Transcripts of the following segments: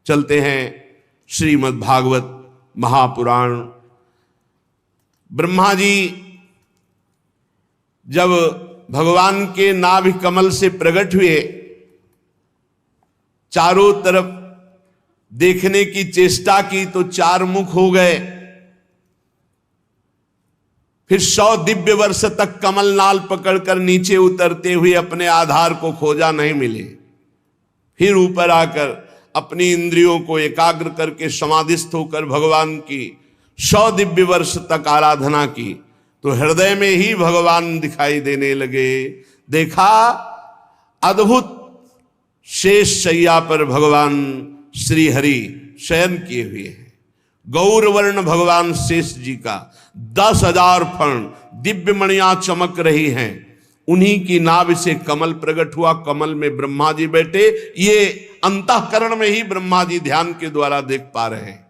चलते हैं श्रीमद् भागवत महापुराण। ब्रह्मा जी जब भगवान के नाभि कमल से प्रकट हुए, चारों तरफ देखने की चेष्टा की तो चार मुख हो गए। फिर 100 दिव्य वर्ष तक कमल नाल पकड़कर नीचे उतरते हुए अपने आधार को खोजा, नहीं मिले। फिर ऊपर आकर अपनी इंद्रियों को एकाग्र करके समाधिस्थ होकर भगवान की 100 दिव्य वर्ष तक आराधना की तो हृदय में ही भगवान दिखाई देने लगे। देखा अद्भुत शेष शैया पर भगवान श्री हरि शयन किए हुए हैं। गौरवर्ण भगवान शेष जी का 10,000 फण दिव्य मणियां चमक रही हैं। उन्हीं की नाभि से कमल प्रकट हुआ, कमल में ब्रह्मा जी बैठे। ये अंतःकरण में ही ब्रह्मा जी ध्यान के द्वारा देख पा रहे हैं।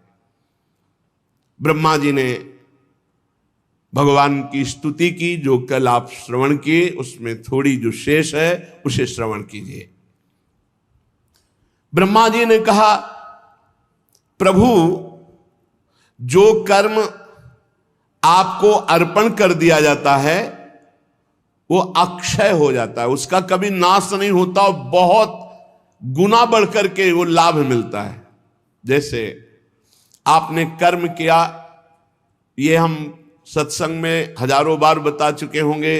ब्रह्मा जी ने भगवान की स्तुति की, जो कल आप श्रवण किए, उसमें थोड़ी जो शेष है उसे श्रवण कीजिए। ब्रह्मा जी ने कहा, प्रभु जो कर्म आपको अर्पण कर दिया जाता है वो अक्षय हो जाता है, उसका कभी नाश नहीं होता और बहुत गुना बढ़कर के वो लाभ मिलता है। जैसे आपने कर्म किया, ये हम सत्संग में हजारों बार बता चुके होंगे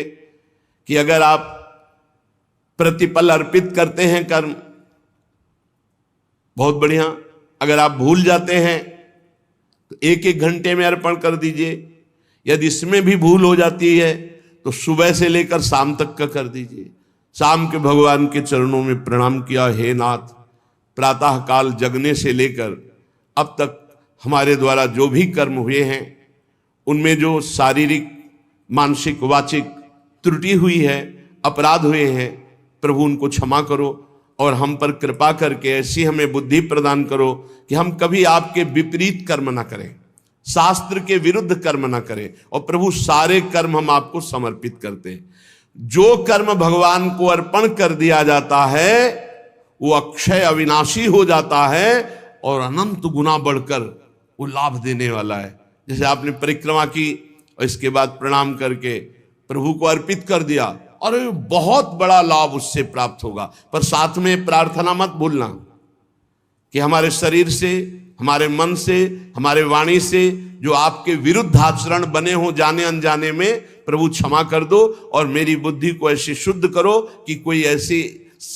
कि अगर आप प्रतिपल अर्पित करते हैं कर्म, बहुत बढ़िया। अगर आप भूल जाते हैं तो 1-1 घंटे में अर्पण कर दीजिए। यदि इसमें भी भूल हो जाती है तो सुबह से लेकर शाम तक का कर दीजिए। शाम के भगवान के चरणों में प्रणाम किया, हे नाथ, प्रातः काल जगने से लेकर अब तक हमारे द्वारा जो भी कर्म हुए हैं उनमें जो शारीरिक, मानसिक, वाचिक त्रुटि हुई है, अपराध हुए हैं, प्रभु उनको क्षमा करो और हम पर कृपा करके ऐसी हमें बुद्धि प्रदान करो कि हम कभी आपके विपरीत कर्म ना करें, शास्त्र के विरुद्ध कर्म ना करें। और प्रभु सारे कर्म हम आपको समर्पित करते हैं। जो कर्म भगवान को अर्पण कर दिया जाता है वो अक्षय अविनाशी हो जाता है और अनंत गुना बढ़कर वो लाभ देने वाला है। जैसे आपने परिक्रमा की और इसके बाद प्रणाम करके प्रभु को अर्पित कर दिया और बहुत बड़ा लाभ उससे प्राप्त होगा। पर साथ में प्रार्थना मत भूलना कि हमारे शरीर से, हमारे मन से, हमारे वाणी से जो आपके विरुद्ध आचरण बने हो जाने अनजाने में, प्रभु क्षमा कर दो और मेरी बुद्धि को ऐसे शुद्ध करो कि कोई ऐसी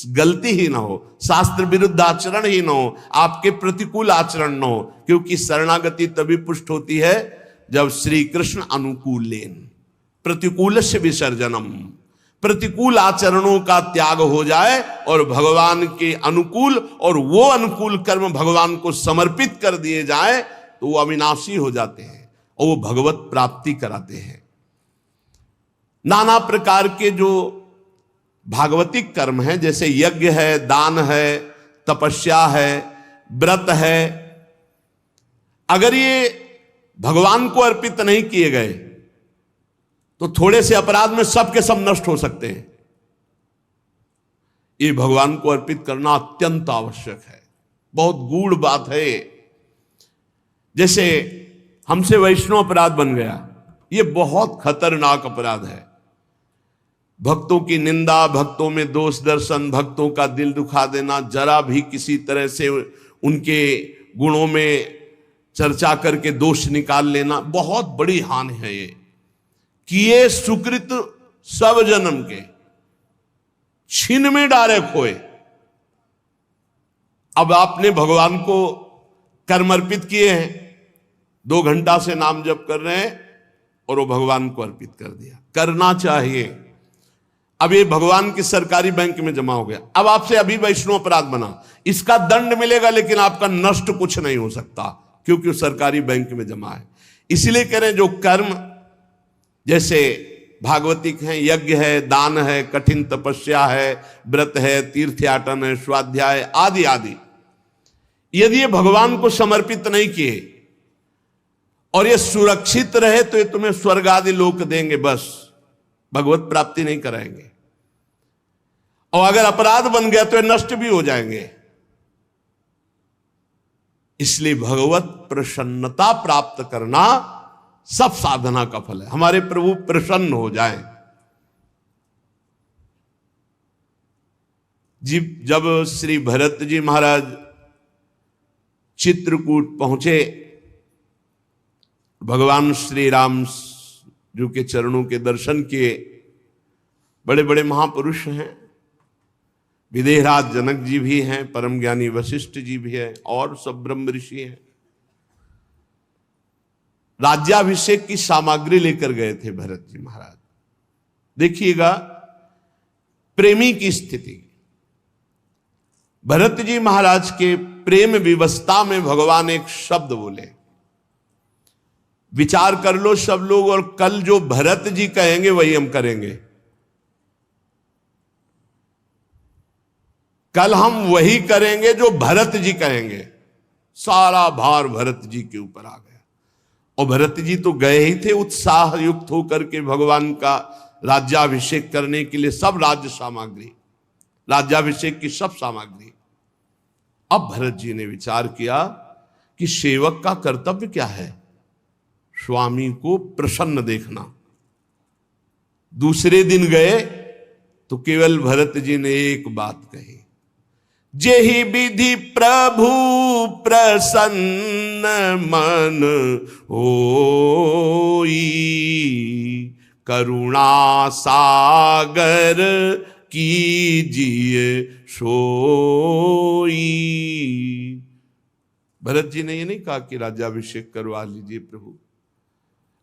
गलती ही ना हो, शास्त्र विरुद्ध आचरण ही ना हो, आपके प्रतिकूल आचरण ना हो। क्योंकि शरणागति तभी पुष्ट होती है जब श्री कृष्ण अनुकूलेन प्रतिकूल से विसर्जनम, प्रतिकूल आचरणों का त्याग हो जाए और भगवान के अनुकूल, और वो अनुकूल कर्म भगवान को समर्पित कर दिए जाए तो वो अविनाशी हो जाते हैं और वो भगवत प्राप्ति कराते हैं। नाना प्रकार के जो भागवतिक कर्म है, जैसे यज्ञ है, दान है, तपस्या है, व्रत है, अगर ये भगवान को अर्पित नहीं किए गए तो थोड़े से अपराध में सब के सब नष्ट हो सकते हैं। ये भगवान को अर्पित करना अत्यंत आवश्यक है, बहुत गूढ़ बात है। जैसे हमसे वैष्णव अपराध बन गया, ये बहुत खतरनाक अपराध है। भक्तों की निंदा, भक्तों में दोष दर्शन, भक्तों का दिल दुखा देना, जरा भी किसी तरह से उनके गुणों में चर्चा करके दोष निकाल लेना, बहुत बड़ी हानि है ये। किए सुकृत सब जन्म के छीन में डारे खोए। अब आपने भगवान को कर्म अर्पित किए हैं, 2 घंटा से नाम जप कर रहे हैं और वो भगवान को अर्पित कर दिया। करना चाहिए। अब ये भगवान की सरकारी बैंक में जमा हो गया, अब आपसे अभी वैष्णव अपराध बना, इसका दंड मिलेगा लेकिन आपका नष्ट कुछ नहीं हो सकता क्योंकि वो सरकारी बैंक में जमा है। इसलिए कह रहे हैं जो कर्म जैसे भागवतिक हैं, यज्ञ है, दान है, कठिन तपस्या है, व्रत है, तीर्थयाटन है, स्वाध्याय आदि आदि, यदि ये भगवान को समर्पित नहीं किए और ये सुरक्षित रहे तो ये तुम्हें स्वर्ग आदि लोक देंगे, बस भगवत प्राप्ति नहीं कराएंगे। और अगर अपराध बन गया तो ये नष्ट भी हो जाएंगे। इसलिए भगवत प्रसन्नता प्राप्त करना सब साधना का फल है। हमारे प्रभु प्रसन्न हो जाएं। जब श्री भरत जी महाराज चित्रकूट पहुंचे, भगवान श्री राम जी के चरणों के दर्शन किए। बड़े बड़े महापुरुष हैं, विदेहराज जनक जी भी हैं, परम ज्ञानी वशिष्ठ जी भी हैं, और सब ब्रह्म ऋषि हैं। राज्याभिषेक की सामग्री लेकर गए थे भरत जी महाराज। देखिएगा प्रेमी की स्थिति। भरत जी महाराज के प्रेम विवस्था में भगवान एक शब्द बोले। विचार कर लो सब लोग, और कल जो भरत जी कहेंगे वही हम करेंगे। कल हम वही करेंगे जो भरत जी कहेंगे। सारा भार भरत जी के ऊपर आ गया। और भरत जी तो गए ही थे उत्साह युक्त होकर के भगवान का राज्याभिषेक करने के लिए, सब राज्य सामग्री, राज्याभिषेक की सब सामग्री। अब भरत जी ने विचार किया कि सेवक का कर्तव्य क्या है? स्वामी को प्रसन्न देखना। दूसरे दिन गए तो केवल भरत जी ने एक बात कही, जेहि विधि प्रभु प्रसन्न मन होई, करुणा सागर कीजिए सोई। भरत जी ने ये नहीं कहा कि राज्याभिषेक करवा लीजिए प्रभु।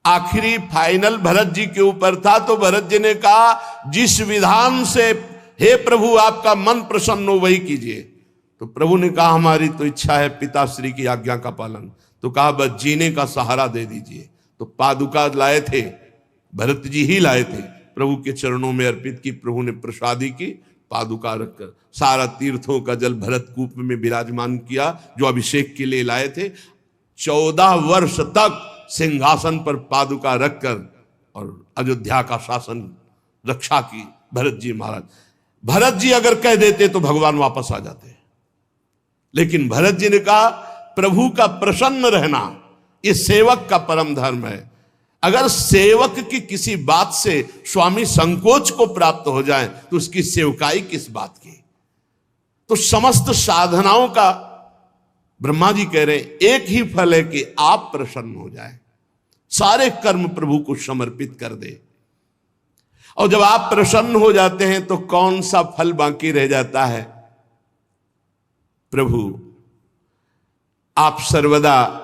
आखिरी फाइनल भरत जी के ऊपर था, तो भरत जी ने कहा जिस विधान से हे प्रभु आपका मन प्रसन्न हो वही कीजिए। तो प्रभु ने कहा हमारी तो इच्छा है पिताश्री की आज्ञा का पालन। तो कहा बस जीने का सहारा दे दीजिए। तो पादुका लाए थे, भरत जी ही लाए थे, प्रभु के चरणों में अर्पित की। प्रभु ने प्रसादी की, पादुका रखकर सारा तीर्थों का जल भरत कूप में विराजमान किया जो अभिषेक के लिए लाए थे। 14 वर्ष तक सिंहासन पर पादुका रखकर और अयोध्या का शासन रक्षा की भरत जी महाराज। भरत जी अगर कह देते तो भगवान वापस आ जाते, लेकिन भरत जी ने कहा प्रभु का प्रसन्न रहना ये सेवक का परम धर्म है। अगर सेवक की किसी बात से स्वामी संकोच को प्राप्त हो जाए तो उसकी सेवकाई किस बात की? तो समस्त साधनाओं का ब्रह्मा जी कह रहे हैं एक ही फल है कि आप प्रसन्न हो जाए, सारे कर्म प्रभु को समर्पित कर दे। और जब आप प्रसन्न हो जाते हैं तो कौन सा फल बाकी रह जाता है? प्रभु आप सर्वदा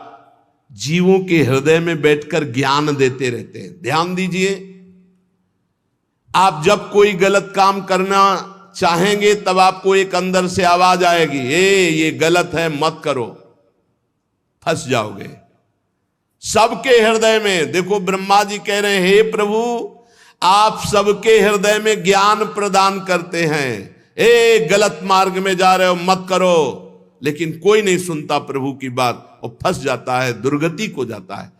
जीवों के हृदय में बैठकर ज्ञान देते रहते हैं। ध्यान दीजिए, आप जब कोई गलत काम करना चाहेंगे तब आपको एक अंदर से आवाज आएगी, ये गलत है मत करो, फंस जाओगे। सबके हृदय में देखो, ब्रह्मा जी कह रहे हैं हे प्रभु आप सबके हृदय में ज्ञान प्रदान करते हैं, गलत मार्ग में जा रहे हो मत करो। लेकिन कोई नहीं सुनता प्रभु की बात और फंस जाता है, दुर्गति को जाता है।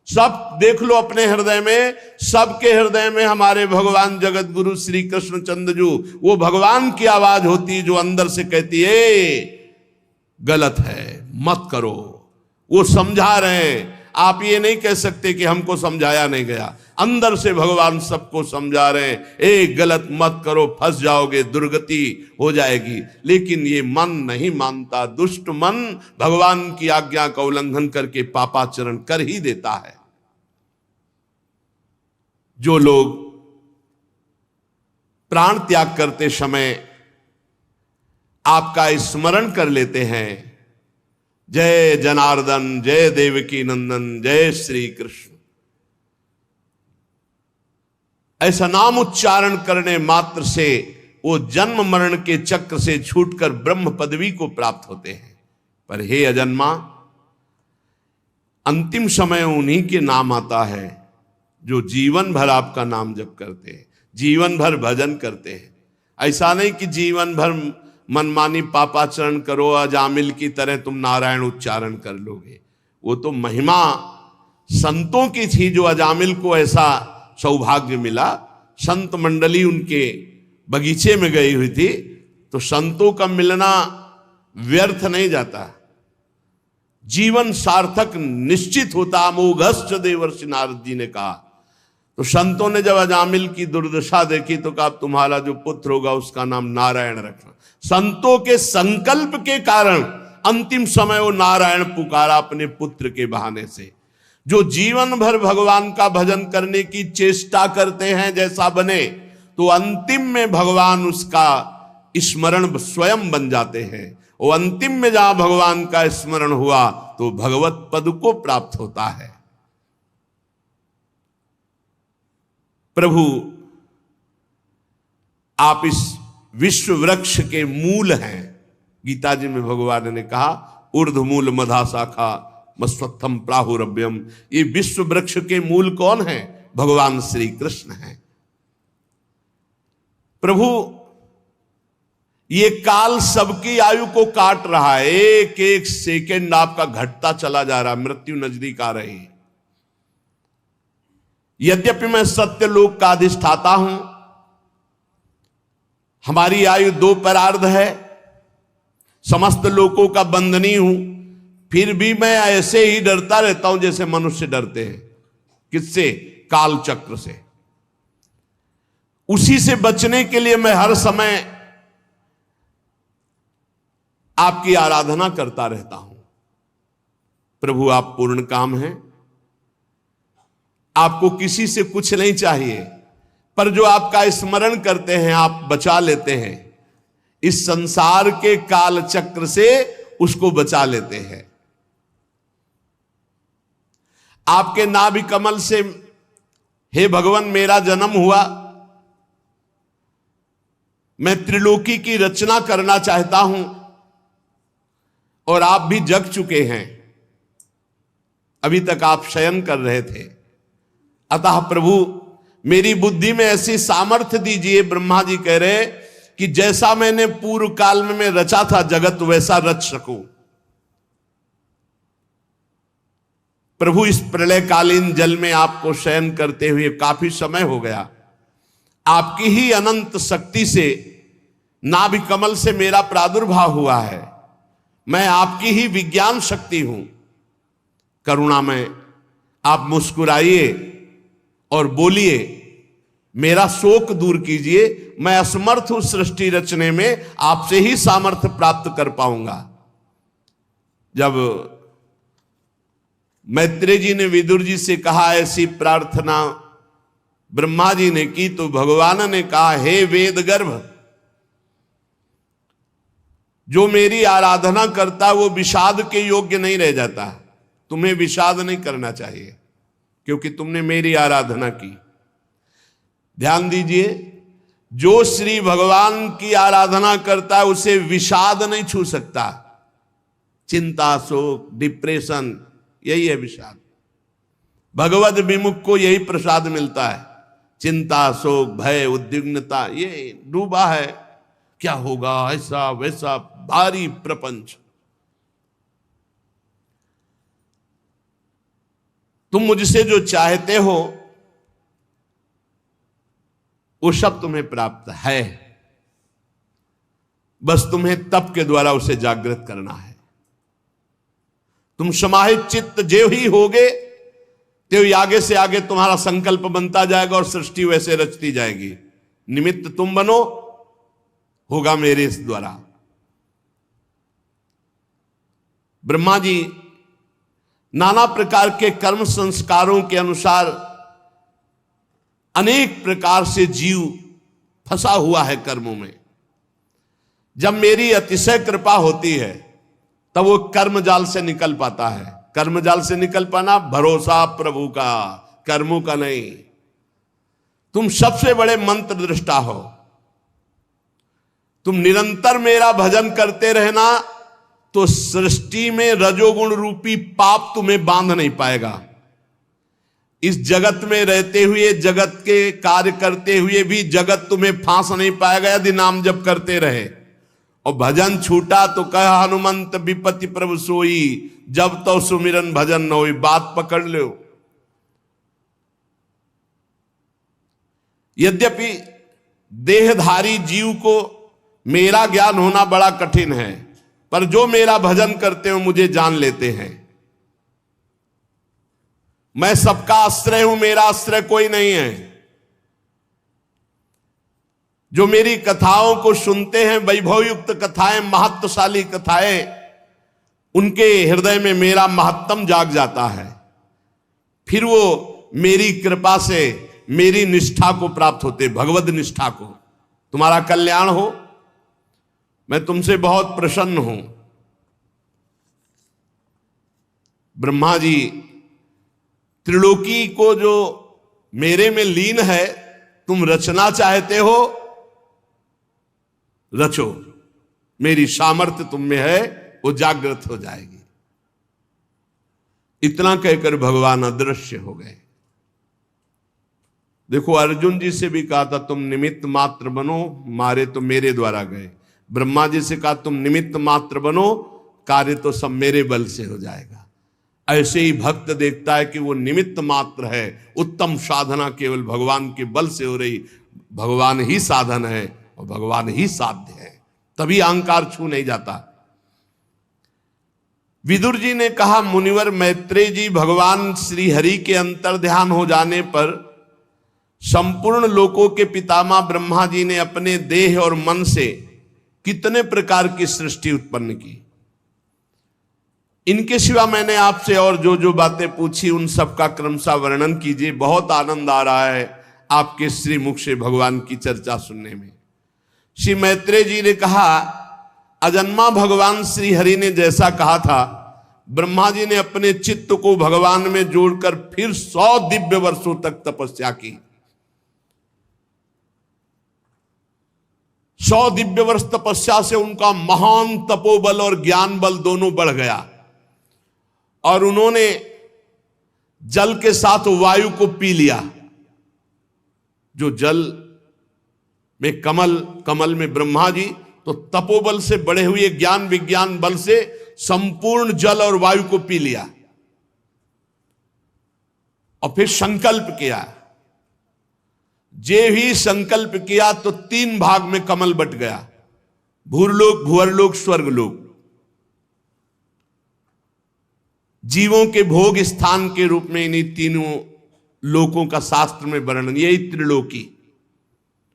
सब देख लो अपने हृदय में, सबके हृदय में हमारे भगवान जगत गुरु श्री कृष्ण चंद्रजू, वो भगवान की आवाज होती है जो अंदर से कहती है गलत है मत करो। वो समझा रहे हैं, आप ये नहीं कह सकते कि हमको समझाया नहीं गया। अंदर से भगवान सबको समझा रहे हैं, गलत मत करो फंस जाओगे, दुर्गति हो जाएगी। लेकिन ये मन नहीं मानता, दुष्ट मन भगवान की आज्ञा का उल्लंघन करके पापाचरण कर ही देता है। जो लोग प्राण त्याग करते समय आपका स्मरण कर लेते हैं, जय जनार्दन, जय देवकी नंदन, जय श्री कृष्ण, ऐसा नाम उच्चारण करने मात्र से वो जन्म मरण के चक्र से छूटकर ब्रह्म पदवी को प्राप्त होते हैं। पर हे अजन्मा, अंतिम समय उन्हीं के नाम आता है जो जीवन भर आपका नाम जप करते हैं, जीवन भर भजन करते हैं। ऐसा नहीं कि जीवन भर मनमानी पापाचरण करो, अजामिल की तरह तुम नारायण उच्चारण कर लोगे। वो तो महिमा संतों की थी जो अजामिल को ऐसा सौभाग्य मिला। संत मंडली उनके बगीचे में गई हुई थी, तो संतों का मिलना व्यर्थ नहीं जाता। जीवन सार्थक निश्चित होता। अमोघश्च देवर्षि नारद जी ने कहा। तो संतों ने जब अजामिल की दुर्दशा देखी तो कहा तुम्हारा जो पुत्र होगा उसका नाम नारायण रखना। संतों के संकल्प के कारण अंतिम समय वो नारायण पुकारा अपने पुत्र के बहाने से। जो जीवन भर भगवान का भजन करने की चेष्टा करते हैं जैसा बने, तो अंतिम में भगवान उसका स्मरण स्वयं बन जाते हैं। वो अंतिम में जहां भगवान का स्मरण हुआ तो भगवत पद को प्राप्त होता है। प्रभु आप इस विश्व वृक्ष के मूल हैं। गीता जी में भगवान ने कहा ऊर्ध्वमूल मधा शाखा मस्वत्थम प्राहुरभ्यम। ये विश्व वृक्ष के मूल कौन है? भगवान श्री कृष्ण हैं। प्रभु ये काल सबकी आयु को काट रहा है। एक एक सेकंड आपका घटता चला जा रहा है, मृत्यु नजदीक आ रही है। यद्यपि मैं सत्य लोक का अधिष्ठाता हूं, हमारी आयु 2 परार्ध है, समस्त लोकों का बंधनी हूं, फिर भी मैं ऐसे ही डरता रहता हूं जैसे मनुष्य डरते हैं। किससे? काल चक्र से। उसी से बचने के लिए मैं हर समय आपकी आराधना करता रहता हूं। प्रभु आप पूर्ण काम हैं, आपको किसी से कुछ नहीं चाहिए, पर जो आपका स्मरण करते हैं आप बचा लेते हैं। इस संसार के काल चक्र से उसको बचा लेते हैं। आपके नाभि कमल से हे भगवान मेरा जन्म हुआ, मैं त्रिलोकी की रचना करना चाहता हूं और आप भी जग चुके हैं, अभी तक आप शयन कर रहे थे। अतः प्रभु मेरी बुद्धि में ऐसी सामर्थ्य दीजिए। ब्रह्मा जी कह रहे कि जैसा मैंने पूर्व काल में मैं रचा था जगत वैसा रच सकूं। प्रभु इस प्रलयकालीन जल में आपको शयन करते हुए काफी समय हो गया। आपकी ही अनंत शक्ति से नाभि कमल से मेरा प्रादुर्भाव हुआ है। मैं आपकी ही विज्ञान शक्ति हूं। करुणा में आप मुस्कुराइए और बोलिए, मेरा शोक दूर कीजिए। मैं असमर्थ हूं सृष्टि रचने में, आपसे ही सामर्थ्य प्राप्त कर पाऊंगा। जब मैत्रेय जी ने विदुर जी से कहा ऐसी प्रार्थना ब्रह्मा जी ने की, तो भगवान ने कहा हे वेद गर्भ, जो मेरी आराधना करता वो विषाद के योग्य नहीं रह जाता। तुम्हें विषाद नहीं करना चाहिए क्योंकि तुमने मेरी आराधना की। ध्यान दीजिए, जो श्री भगवान की आराधना करता है उसे विषाद नहीं छू सकता। चिंता, शोक, डिप्रेशन, यही है विषाद। भगवद विमुख को यही प्रसाद मिलता है। चिंता, शोक, भय, उद्विग्नता, ये डूबा है। क्या होगा, ऐसा वैसा, भारी प्रपंच। तुम मुझसे जो चाहते हो वो सब तुम्हें प्राप्त है, बस तुम्हें तप के द्वारा उसे जागृत करना है। तुम समाहित चित्त जो ही होगे तो आगे से आगे तुम्हारा संकल्प बनता जाएगा और सृष्टि वैसे रचती जाएगी। निमित्त तुम बनो, होगा मेरे इस द्वारा। ब्रह्मा जी नाना प्रकार के कर्म संस्कारों के अनुसार अनेक प्रकार से जीव फंसा हुआ है कर्मों में। जब मेरी अतिशय कृपा होती है तब वो कर्म जाल से निकल पाता है। कर्म जाल से निकल पाना भरोसा प्रभु का, कर्मों का नहीं। तुम सबसे बड़े मंत्र दृष्टा हो। तुम निरंतर मेरा भजन करते रहना तो सृष्टि में रजोगुण रूपी पाप तुम्हें बांध नहीं पाएगा। इस जगत में रहते हुए, जगत के कार्य करते हुए भी जगत तुम्हें फांस नहीं पाएगा यदि नाम जप करते रहे। और भजन छूटा तो कह हनुमंत विपत्ति प्रभु सोई, जब तो सुमिरन भजन न होई। बात पकड़ लो। यद्यपि देहधारी जीव को मेरा ज्ञान होना बड़ा कठिन है, पर जो मेरा भजन करते हो मुझे जान लेते हैं। मैं सबका आश्रय हूं, मेरा आश्रय कोई नहीं है। जो मेरी कथाओं को सुनते हैं, वैभवयुक्त कथाएं, महत्वशाली कथाएं, उनके हृदय में मेरा महत्तम जाग जाता है। फिर वो मेरी कृपा से मेरी निष्ठा को प्राप्त होते, भगवद निष्ठा को। तुम्हारा कल्याण हो, मैं तुमसे बहुत प्रसन्न हूं। ब्रह्मा जी त्रिलोकी को जो मेरे में लीन है, तुम रचना चाहते हो, रचो, मेरी सामर्थ्य तुम में है, वो जागृत हो जाएगी। इतना कहकर भगवान अदृश्य हो गए। देखो, अर्जुन जी से भी कहा था तुम निमित्त मात्र बनो, मारे तो मेरे द्वारा गए। ब्रह्मा जी से कहा तुम निमित्त मात्र बनो, कार्य तो सब मेरे बल से हो जाएगा। ऐसे ही भक्त देखता है कि वो निमित्त मात्र है, उत्तम साधना केवल भगवान के बल से हो रही, भगवान ही साधन है और भगवान ही साध्य है, तभी अहंकार छू नहीं जाता। विदुर जी ने कहा, मुनिवर मैत्रेय जी, भगवान श्री हरि के अंतर ध्यान हो जाने पर संपूर्ण लोकों के पितामह ब्रह्मा जी ने अपने देह और मन से कितने प्रकार की सृष्टि उत्पन्न की। इनके सिवा मैंने आपसे और जो जो बातें पूछी उन सब का क्रमशः वर्णन कीजिए। बहुत आनंद आ रहा है आपके श्री मुख से भगवान की चर्चा सुनने में। श्री मैत्रेय जी ने कहा, अजन्मा भगवान श्री हरि ने जैसा कहा था, ब्रह्मा जी ने अपने चित्त को भगवान में जोड़कर फिर 100 दिव्य वर्षों तक तपस्या की। 100 दिव्य वर्ष तपस्या से उनका महान तपोबल और ज्ञान बल दोनों बढ़ गया और उन्होंने जल के साथ वायु को पी लिया। जो जल में कमल में ब्रह्मा जी तो तपोबल से बढ़े हुए ज्ञान विज्ञान बल से संपूर्ण जल और वायु को पी लिया और फिर संकल्प किया। जे ही संकल्प किया तो 3 भाग में कमल बट गया, भूरलोक, भुवरलोक, स्वर्गलोक। जीवों के भोग स्थान के रूप में इन्हीं तीनों लोकों का शास्त्र में वर्णन, यही त्रिलोकी।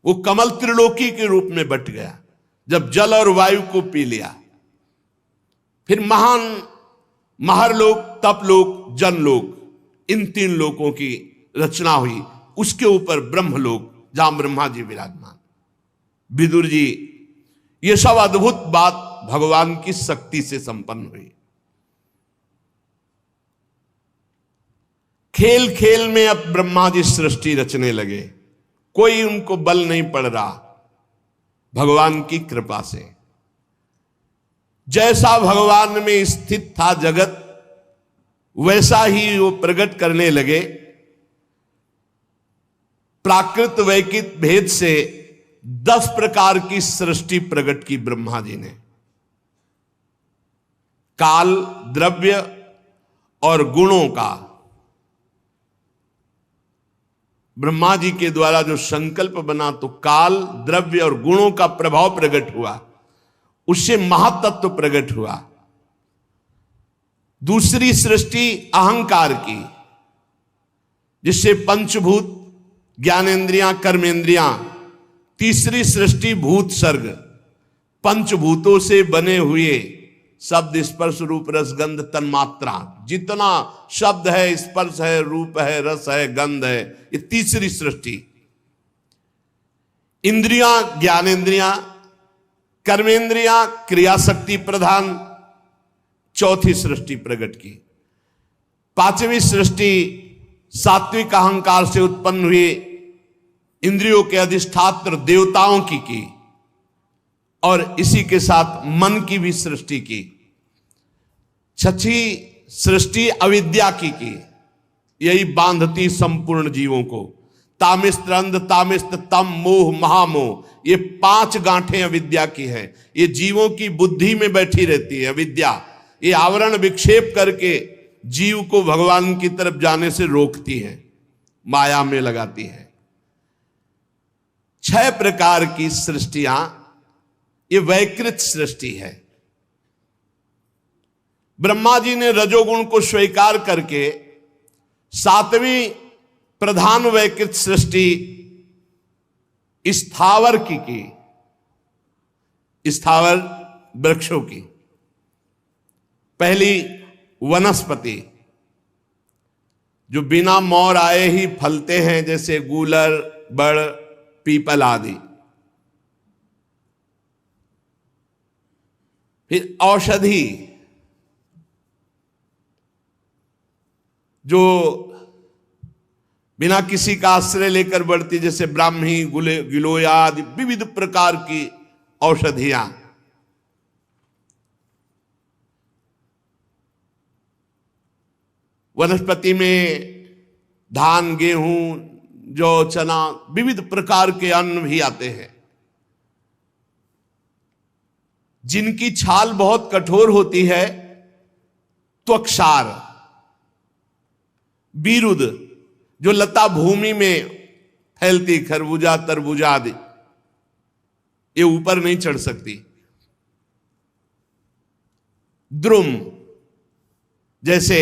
वो कमल त्रिलोकी के रूप में बट गया जब जल और वायु को पी लिया। फिर महान महरलोक, तपलोक, जनलोक, इन 3 लोकों की रचना हुई। उसके ऊपर ब्रह्मलोक, जहां ब्रह्मा जी विराजमान। विदुर जी, ये सब अद्भुत बात भगवान की शक्ति से संपन्न हुई। खेल खेल में अब ब्रह्मा जी सृष्टि रचने लगे। कोई उनको बल नहीं पड़ रहा, भगवान की कृपा से। जैसा भगवान में स्थित था जगत, वैसा ही वो प्रकट करने लगे। प्राकृत वैकित भेद से 10 प्रकार की सृष्टि प्रकट की ब्रह्मा जी ने। काल, द्रव्य और गुणों का ब्रह्मा जी के द्वारा जो संकल्प बना, तो काल, द्रव्य और गुणों का प्रभाव प्रकट हुआ, उससे महातत्व प्रकट हुआ। दूसरी सृष्टि अहंकार की, जिससे पंचभूत, ज्ञानेन्द्रियां, कर्मेंद्रियां। तीसरी सृष्टि भूत सर्ग, पंचभूतों से बने हुए शब्द, स्पर्श, रूप, रस, गंध, तन्मात्रा। जितना शब्द है, स्पर्श है, रूप है, रस है, गंध है, ये तीसरी सृष्टि। इंद्रियां, ज्ञानेन्द्रियां, कर्मेंद्रियां, क्रिया शक्ति प्रधान, चौथी सृष्टि प्रकट की। 5वीं सृष्टि सात्विक अहंकार से उत्पन्न हुए इंद्रियों के अधिष्ठात्र देवताओं की और इसी के साथ मन की भी सृष्टि की। 6वीं सृष्टि अविद्या की। यही बांधती संपूर्ण जीवों को। तामिस्त, अंध, तामिस्त, तम, मोह, महामोह, ये 5 गांठें अविद्या की है। ये जीवों की बुद्धि में बैठी रहती है अविद्या। ये आवरण विक्षेप करके जीव को भगवान की तरफ जाने से रोकती है, माया में लगाती है। 6 प्रकार की सृष्टियां, ये वैकृत सृष्टि है। ब्रह्मा जी ने रजोगुण को स्वीकार करके सातवीं प्रधान वैकृत सृष्टि स्थावर की स्थावर वृक्षों की। पहली वनस्पति जो बिना मोर आए ही फलते हैं, जैसे गूलर, बड़, पीपल आदि। फिर औषधि जो बिना किसी का आश्रय लेकर बढ़ती, जैसे ब्राह्मी, गिलोया आदि विविध प्रकार की औषधियां। वनस्पति में धान, गेहूं, जौ, चना, विविध प्रकार के अन्न भी आते हैं। जिनकी छाल बहुत कठोर होती है, त्वक्सार, बीरुद जो लता भूमि में फैलती, खरबूजा, तरबूजा आदि, ये ऊपर नहीं चढ़ सकती। द्रुम जैसे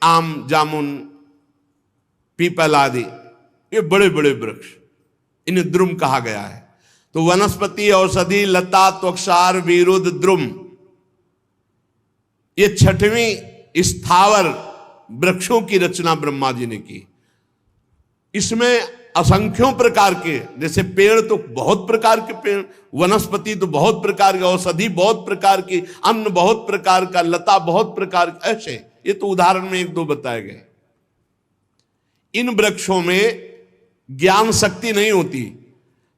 आम, जामुन, पीपल आदि, ये बड़े बड़े वृक्ष, इन्हें द्रुम कहा गया है। तो वनस्पति, औषधि, लता, त्वक्सार, विरुद्ध, द्रुम, ये छठवीं स्थावर वृक्षों की रचना ब्रह्मा जी ने की। इसमें असंख्यों प्रकार के, जैसे पेड़ तो बहुत प्रकार के पेड़, वनस्पति तो बहुत प्रकार के, औषधि बहुत प्रकार की, अन्न बहुत प्रकार का, लता बहुत प्रकार, ऐसे ये तो उदाहरण में एक दो बताए गए। इन वृक्षों में ज्ञान शक्ति नहीं होती,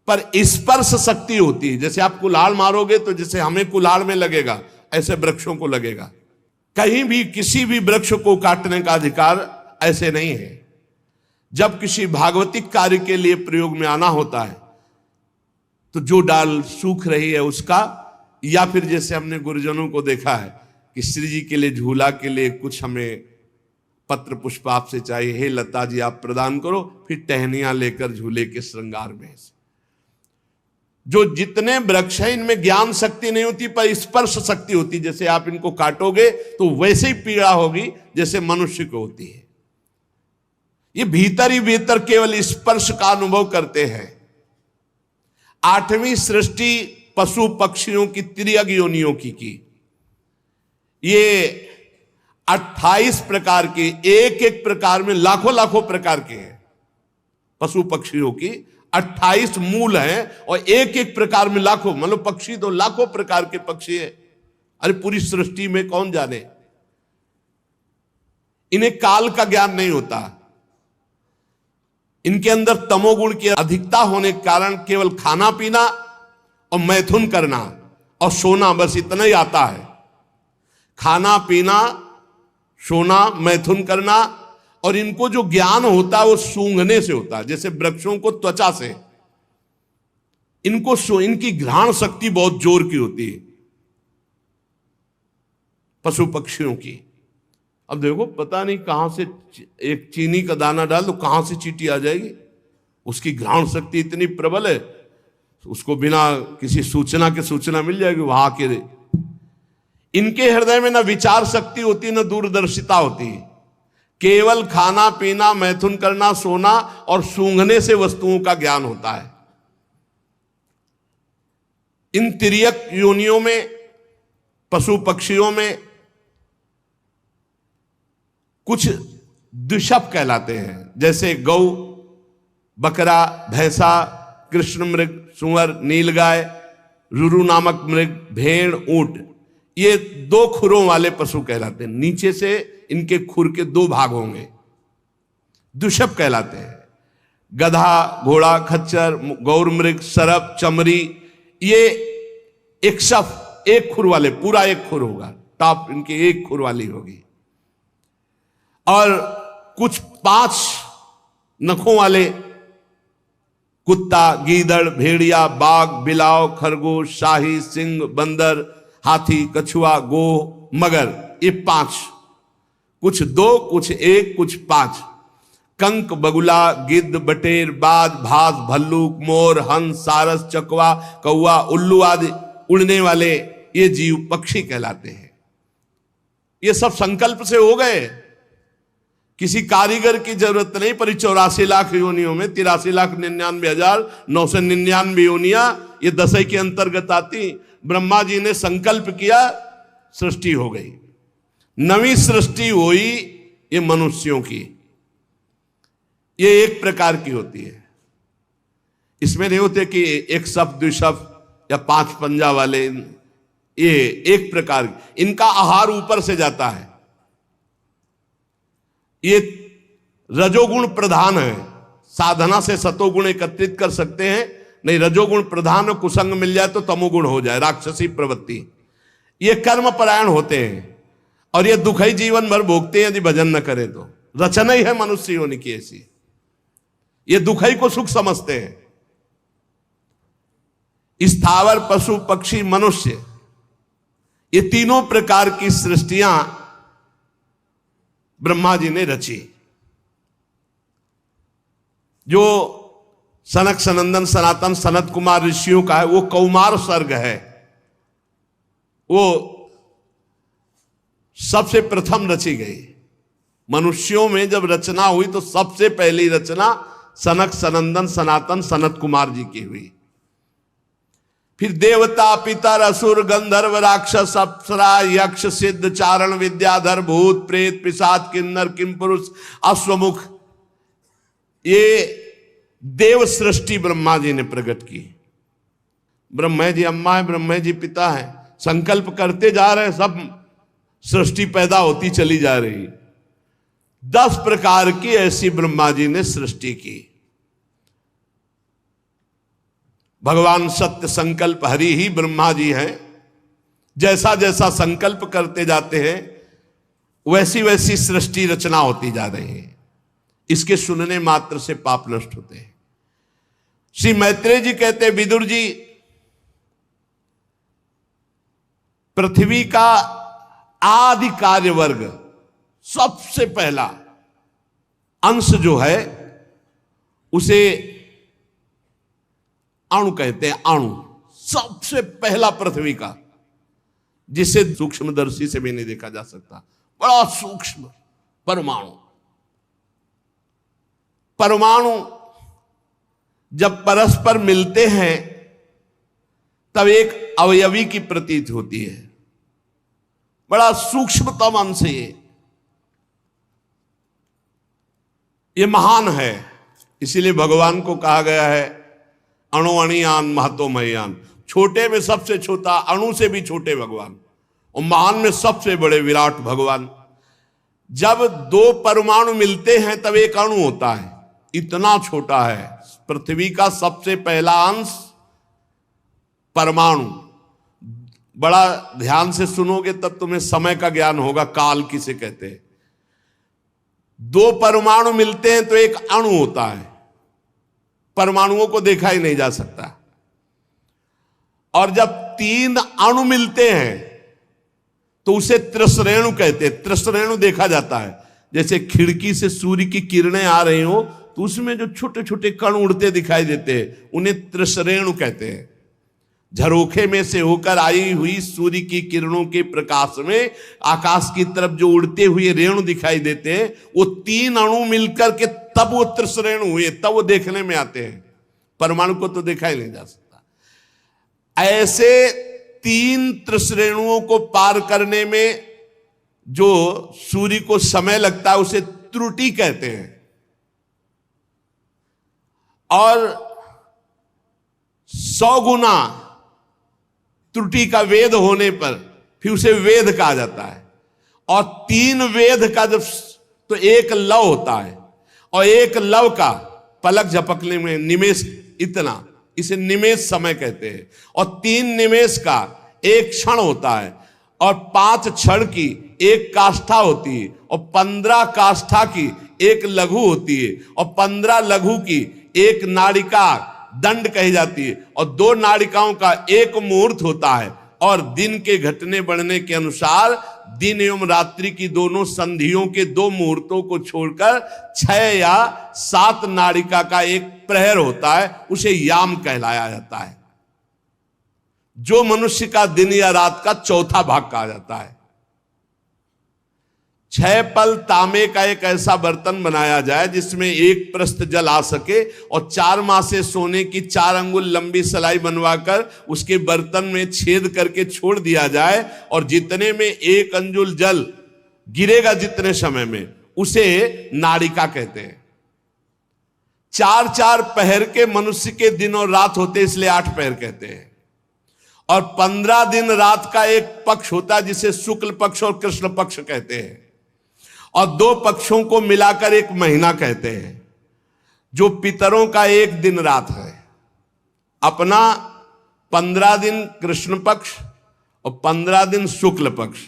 पर स्पर्श शक्ति होती है। जैसे आप कुल्हाड़ मारोगे तो जैसे हमें कुल्हाड़ में लगेगा, ऐसे वृक्षों को लगेगा। कहीं भी किसी भी वृक्ष को काटने का अधिकार ऐसे नहीं है। जब किसी भागवतिक कार्य के लिए प्रयोग में आना होता है तो जो डाल सूख रही है उसका, या फिर जैसे हमने गुरुजनों को देखा है कि श्री जी के लिए, झूला के लिए कुछ हमें पत्र पुष्प आपसे चाहिए, हे लता जी आप प्रदान करो, फिर टहनियां लेकर झूले के श्रृंगार में। जो जितने वृक्ष हैं इनमें ज्ञान शक्ति नहीं होती, पर स्पर्श शक्ति होती। जैसे आप इनको काटोगे तो वैसे ही पीड़ा होगी जैसे मनुष्य को होती है। ये भीतर ही भीतर केवल स्पर्श का अनुभव करते हैं। आठवीं सृष्टि पशु पक्षियों की तिर्यक योनियों की ये 28 प्रकार के, एक एक प्रकार में लाखों लाखों प्रकार के हैं। पशु पक्षियों की 28 मूल हैं और एक एक प्रकार में लाखों, मतलब पक्षी तो लाखों प्रकार के पक्षी है। अरे पूरी सृष्टि में कौन जाने। इन्हें काल का ज्ञान नहीं होता। इनके अंदर तमोगुण की अधिकता होने के कारण केवल खाना पीना और मैथुन करना और सोना, बस इतना ही आता है। खाना पीना, सोना, मैथुन करना, और इनको जो ज्ञान होता है वो सूंघने से होता है। जैसे वृक्षों को त्वचा से, इनकी घ्राण शक्ति बहुत जोर की होती है पशु पक्षियों की। अब देखो पता नहीं कहां से एक चीनी का दाना डाल दो, कहां से चींटी आ जाएगी। उसकी घ्राण शक्ति इतनी प्रबल है, उसको बिना किसी सूचना के सूचना मिल जाएगी वहां के। इनके हृदय में न विचार शक्ति होती, न दूरदर्शिता होती। केवल खाना पीना, मैथुन करना, सोना और सूंघने से वस्तुओं का ज्ञान होता है। इन तिर्यक योनियों में, पशु पक्षियों में कुछ द्विशप कहलाते हैं, जैसे गौ, बकरा, भैंसा, कृष्ण मृग, सुअर, नीलगाय, रुरु नामक मृग, भेड़, ऊंट, ये 2 खुरों वाले पशु कहलाते हैं। नीचे से इनके खुर के 2 भाग होंगे, द्विशप कहलाते हैं। गधा, घोड़ा, खच्चर, गौर मृग, सरप, चमरी, ये एक शफ, एक खुर वाले, पूरा एक खुर होगा, टॉप इनकी एक खुर वाली होगी। और कुछ 5 नखों वाले, कुत्ता, गीदड़, भेड़िया, बाघ, बिलाव, खरगोश, शाही, सिंह, बंदर, हाथी, कछुआ, गो, मगर, ये 5। कुछ 2, कुछ 1, कुछ 5। कंक, बगुला, गिद्ध, बटेर, बाज, भास, भल्लूक, मोर, हंस, सारस, चकवा, कौवा, उल्लू आदि उड़ने वाले ये जीव पक्षी कहलाते हैं। ये सब संकल्प से हो गए, किसी कारीगर की जरूरत नहीं। पर 84 लाख योनियों में 83,99,999 योनियां ये दशई के अंतर्गत आती। ब्रह्मा जी ने संकल्प किया, सृष्टि हो गई, नवी सृष्टि हुई ये मनुष्यों की। ये एक प्रकार की होती है, इसमें नहीं होते कि एक शब्द द्विशब्द या 5 पंजा वाले, ये एक प्रकार, इनका आहार ऊपर से जाता है। ये रजोगुण प्रधान है, साधना से सतोगुण एकत्रित कर सकते हैं, नहीं रजोगुण प्रधान कुसंग मिल जाए तो तमोगुण हो जाए, राक्षसी प्रवृत्ति। ये कर्म परायण होते हैं और ये दुखई जीवन भर भोगते हैं यदि भजन न करें तो। रचना ही है मनुष्य होने की ऐसी, ये दुखई को सुख समझते हैं। स्थावर पशु पक्षी मनुष्य, ये तीनों प्रकार की सृष्टियां ब्रह्मा जी ने रची। जो सनक सनंदन सनातन सनत कुमार ऋषियों का है वो कौमार सर्ग है, वो सबसे प्रथम रची गई। मनुष्यों में जब रचना हुई तो सबसे पहली रचना सनक सनंदन सनातन सनत कुमार जी की हुई। फिर देवता पितर असुर गंधर्व राक्षस अप्सरा यक्ष सिद्ध चारण विद्याधर भूत प्रेत पिशाच किन्नर किमपुरुष अश्वमुख, ये देव सृष्टि ब्रह्मा जी ने प्रकट की। ब्रह्मा जी अम्मा है, ब्रह्मा जी पिता है, संकल्प करते जा रहे, सब सृष्टि पैदा होती चली जा रही। 10 प्रकार की ऐसी ब्रह्मा जी ने सृष्टि की। भगवान सत्य संकल्प हरि ही ब्रह्मा जी हैं। जैसा जैसा संकल्प करते जाते हैं वैसी वैसी सृष्टि रचना होती जा रही है। इसके सुनने मात्र से पाप नष्ट होते हैं। श्री मैत्रेय जी कहते हैं, विदुर जी, पृथ्वी का आदि कार्य वर्ग सबसे पहला अंश जो है उसे अणु कहते हैं। अणु सबसे पहला पृथ्वी का, जिसे सूक्ष्मदर्शी से भी नहीं देखा जा सकता, बड़ा सूक्ष्म परमाणु। परमाणु जब परस्पर मिलते हैं तब एक अवयवी की प्रतीत होती है। बड़ा सूक्ष्मतम अंश ये महान है। इसीलिए भगवान को कहा गया है अणु अणियान महतो मह्यान, छोटे में सबसे छोटा, अणु से भी छोटे भगवान, और महान में सबसे बड़े विराट भगवान। जब 2 परमाणु मिलते हैं तब एक अणु होता है, इतना छोटा है। पृथ्वी का सबसे पहला अंश परमाणु। बड़ा ध्यान से सुनोगे तब तुम्हें समय का ज्ञान होगा, काल किसे कहते हैं। 2 परमाणु मिलते हैं तो एक अणु होता है। परमाणुओं को देखा ही नहीं जा सकता। और जब 3 अणु मिलते हैं तो उसे त्रिश्रेणु कहते हैं। त्रिश्रेणु देखा जाता है, जैसे खिड़की से सूर्य की किरणें आ रही हो तो उसमें जो छोटे छोटे कण उड़ते दिखाई देते हैं उन्हें त्रिश्रेणु कहते हैं। झरोखे में से होकर आई हुई सूर्य की किरणों के प्रकाश में आकाश की तरफ जो उड़ते हुए रेणु दिखाई देते हैं, वो 3 अणु मिलकर के तब वो त्रिश्रेणु हुए, तब वो देखने में आते हैं। परमाणु को तो देखा ही नहीं जा सकता। ऐसे 3 त्रिश्रेणुओं को पार करने में जो सूर्य को समय लगता है उसे त्रुटि कहते हैं। और 100 गुना त्रुटि का वेद होने पर फिर उसे वेद कहा जाता है। और 3 वेद का जब तो एक लव होता है, और एक लव का पलक झपकने में निमेष, इतना, इसे निमेष समय कहते हैं। और 3 निमेष का एक क्षण होता है, और 5 क्षण की एक काष्ठा होती है, और 15 काष्ठा की एक लघु होती है, और 15 लघु की एक नाड़िका दंड कही जाती है, और 2 नाड़िकाओं का एक मुहूर्त होता है। और दिन के घटने बढ़ने के अनुसार दिन एवं रात्रि की दोनों संधियों के 2 मुहूर्तों को छोड़कर 6 या 7 नाड़िका का एक प्रहर होता है, उसे याम कहलाया जाता है, जो मनुष्य का दिन या रात का चौथा भाग कहा जाता है। 6 पल तांबे का एक ऐसा बर्तन बनाया जाए जिसमें 1 प्रस्थ जल आ सके, और 4 मासे सोने की 4 अंगुल लंबी सलाई बनवाकर उसके बर्तन में छेद करके छोड़ दिया जाए, और जितने में 1 अंजुल जल गिरेगा जितने समय में, उसे नाड़िका कहते हैं। 4-4 पहर के मनुष्य के दिन और रात होते, इसलिए 8 पहर कहते हैं। और 15 दिन रात का एक पक्ष होता है जिसे शुक्ल पक्ष और कृष्ण पक्ष कहते हैं, और 2 पक्षों को मिलाकर एक महीना कहते हैं, जो पितरों का एक दिन रात है। अपना 15 दिन कृष्ण पक्ष और 15 दिन शुक्ल पक्ष,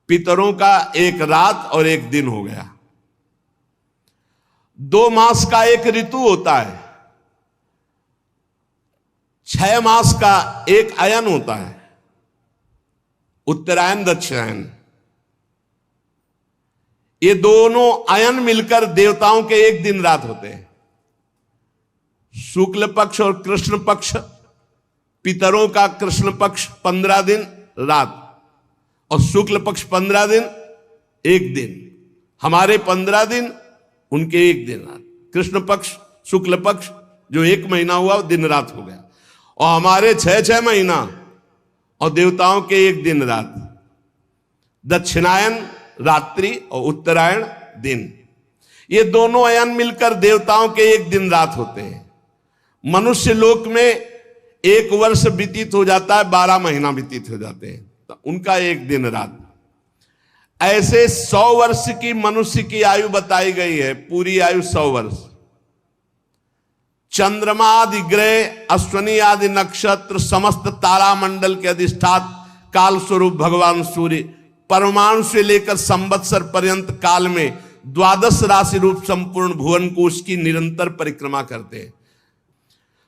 पितरों का एक रात और एक दिन हो गया। 2 मास का एक ऋतु होता है, 6 मास का एक अयन होता है, उत्तरायण दक्षिणायन। ये दोनों अयन मिलकर देवताओं के एक दिन रात होते हैं। शुक्ल पक्ष और कृष्ण पक्ष, पितरों का कृष्ण पक्ष 15 दिन रात और शुक्ल पक्ष 15 दिन एक दिन। हमारे 15 दिन, उनके एक दिन रात। कृष्ण पक्ष शुक्ल पक्ष जो 1 महीना हुआ दिन रात हो गया, और हमारे 6 महीना और देवताओं के एक दिन रात। दक्षिणायन रात्रि और उत्तरायण दिन, ये दोनों अयन मिलकर देवताओं के एक दिन रात होते हैं। मनुष्य लोक में 1 वर्ष व्यतीत हो जाता है, 12 महीना व्यतीत हो जाते हैं, तो उनका एक दिन रात। ऐसे 100 वर्ष की मनुष्य की आयु बताई गई है, पूरी आयु 100 वर्ष। चंद्रमा आदि ग्रह, अश्वनी आदि नक्षत्र, समस्त तारामंडल के अधिष्ठात काल स्वरूप भगवान सूर्य परमाणु से लेकर संवत्सर पर्यंत काल में 12 राशि रूप संपूर्ण भुवन को उसकी निरंतर परिक्रमा करते हैं।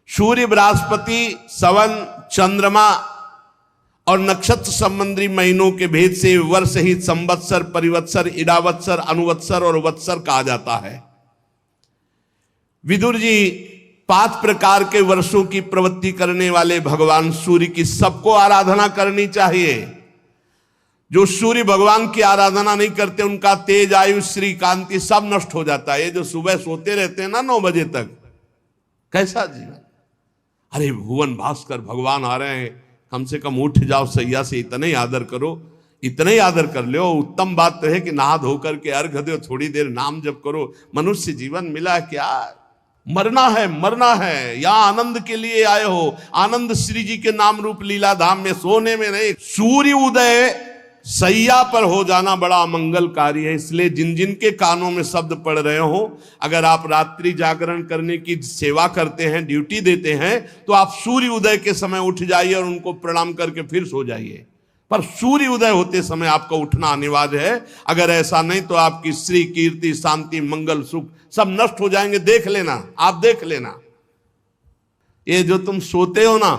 सूर्य, बृहस्पति, सवन, चंद्रमा और नक्षत्र संबंधी महीनों के भेद से वर्ष ही संवत्सर, परिवत्सर, इडावत्सर, अनुवत्सर और वत्सर कहा जाता है। विदुर जी 5 प्रकार के वर्षों की प्रवृत्ति करने वाले भगवान सूर्य की सबको आराधना करनी चाहिए। जो सूर्य भगवान की आराधना नहीं करते, उनका तेज, आयु, श्री कांति सब नष्ट हो जाता है। ये जो सुबह सोते रहते हैं ना 9 बजे तक, कैसा जीवन। अरे भुवन भास्कर भगवान आ रहे हैं, कम से कम उठ जाओ सैया से, इतना ही आदर करो, इतना ही आदर कर लो। उत्तम बात तो है कि नहा धो करके अर्घ दो, थोड़ी देर नाम जप करो। मनुष्य जीवन मिला क्या, मरना है, मरना है। यहां आनंद के लिए आए हो, आनंद श्री जी के नाम रूप लीला धाम में, सोने में नहीं। सूर्य उदय सैया पर हो जाना बड़ा मंगलकारी है। इसलिए जिन जिन के कानों में शब्द पड़ रहे हो, अगर आप रात्रि जागरण करने की सेवा करते हैं, ड्यूटी देते हैं, तो आप सूर्य उदय के समय उठ जाइए और उनको प्रणाम करके फिर सो जाइए। पर सूर्य उदय होते समय आपको उठना अनिवार्य है। अगर ऐसा नहीं तो आपकी श्री, कीर्ति, शांति, मंगल, सुख सब नष्ट हो जाएंगे। देख लेना, आप देख लेना। ये जो तुम सोते हो ना,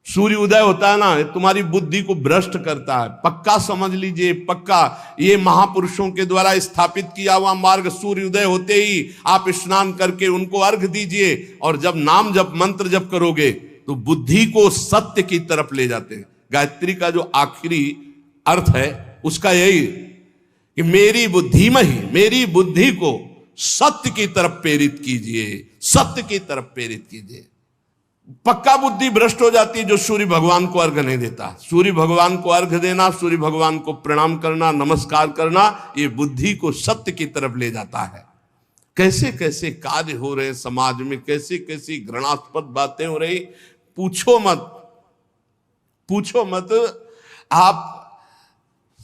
सूर्य उदय होता है ना, तुम्हारी बुद्धि को भ्रष्ट करता है। पक्का समझ लीजिए, पक्का। ये महापुरुषों के द्वारा स्थापित किया हुआ मार्ग। सूर्य उदय होते ही आप स्नान करके उनको अर्घ दीजिए, और जब नाम जप, मंत्र जप करोगे तो बुद्धि को सत्य की तरफ ले जाते हैं। गायत्री का जो आखिरी अर्थ है उसका यही कि मेरी बुद्धि में ही, मेरी बुद्धि को सत्य की तरफ प्रेरित कीजिए, सत्य की तरफ प्रेरित कीजिए। पक्का बुद्धि भ्रष्ट हो जाती है जो सूर्य भगवान को अर्घ नहीं देता। सूर्य भगवान को अर्घ देना, सूर्य भगवान को प्रणाम करना, नमस्कार करना, ये बुद्धि को सत्य की तरफ ले जाता है। कैसे कैसे कार्य हो रहे समाज में, कैसी कैसी घृणास्पद बातें हो रही, पूछो मत, पूछो मत। आप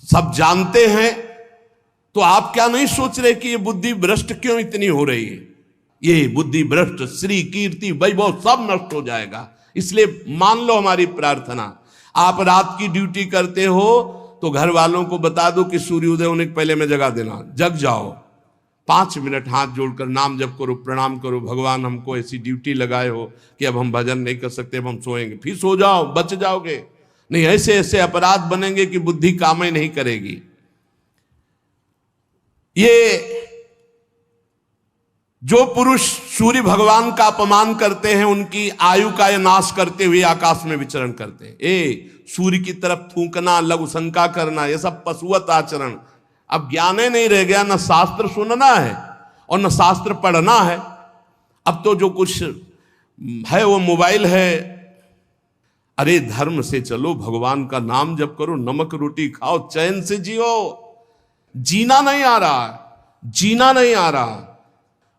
सब जानते हैं तो आप क्या नहीं सोच रहे कि ये बुद्धि भ्रष्ट क्यों इतनी हो रही है। ये बुद्धि भ्रष्ट, श्री, कीर्ति, वैभव सब नष्ट हो जाएगा। इसलिए मान लो हमारी प्रार्थना, आप रात की ड्यूटी करते हो तो घर वालों को बता दो कि सूर्योदय होने के पहले में जगा देना। जग जाओ, 5 मिनट हाथ जोड़कर नाम जप करो, प्रणाम करो। भगवान हमको ऐसी ड्यूटी लगाए हो कि अब हम भजन नहीं कर सकते, अब हम सोएंगे। फिर सो जाओ, बच जाओगे। नहीं ऐसे ऐसे अपराध बनेंगे कि बुद्धि काम ही नहीं करेगी। ये जो पुरुष सूर्य भगवान का अपमान करते हैं, उनकी आयु का नाश करते हुए आकाश में विचरण करते हैं। सूर्य की तरफ थूकना, लघु शंका करना, ये सब पशुवत आचरण। अब ज्ञान ही नहीं रह गया, ना शास्त्र सुनना है और ना शास्त्र पढ़ना है। अब तो जो कुछ है वो मोबाइल है। अरे धर्म से चलो, भगवान का नाम जप करो, नमक रोटी खाओ, चैन से जियो। जीना नहीं आ रहा, जीना नहीं आ रहा।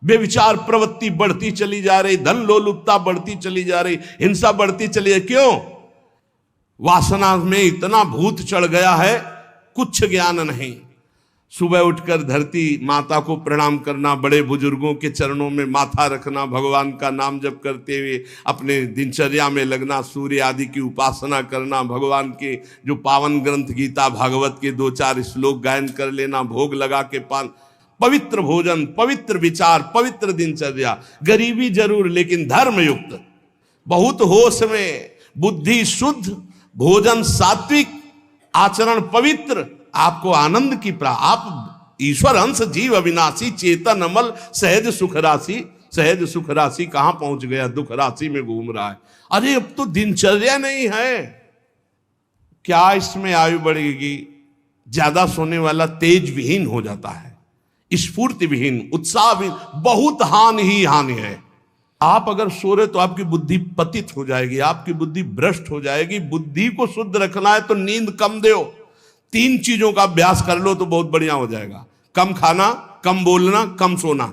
बेविचार प्रवृत्ति बढ़ती चली जा रही, धन लोलुपता बढ़ती चली जा रही, हिंसा बढ़ती चली जा रही। क्यों? वासना में इतना भूत चढ़ गया है, कुछ ज्ञान नहीं। सुबह उठकर धरती माता को प्रणाम करना, बड़े बुजुर्गों के चरणों में माथा रखना, भगवान का नाम जप करते हुए अपने दिनचर्या में लगना, सूर्य आदि की उपासना करना, भगवान के जो पावन ग्रंथ गीता भागवत के 2-4 श्लोक गायन कर लेना, भोग लगा के पान, पवित्र भोजन, पवित्र विचार, पवित्र दिनचर्या। गरीबी जरूर, लेकिन धर्म युक्त, बहुत होश में, बुद्धि शुद्ध, भोजन सात्विक, आचरण पवित्र, आपको आनंद की आप ईश्वर अंश जीव अविनाशी चेतन अमल सहज सुख राशि। सहज सुख राशि कहां पहुंच गया? दुख राशि में घूम रहा है। अरे अब तो दिनचर्या नहीं है, क्या इसमें आयु बढ़ेगी? ज्यादा सोने वाला तेज विहीन हो जाता है, स्फूर्ति विहीन, उत्साह विहीन, बहुत हानि ही हानि है। आप अगर सो रहे तो आपकी बुद्धि पतित हो जाएगी, आपकी बुद्धि भ्रष्ट हो जाएगी। बुद्धि को शुद्ध रखना है तो नींद कम दो। 3 चीजों का अभ्यास कर लो तो बहुत बढ़िया हो जाएगा। कम खाना, कम बोलना, कम सोना।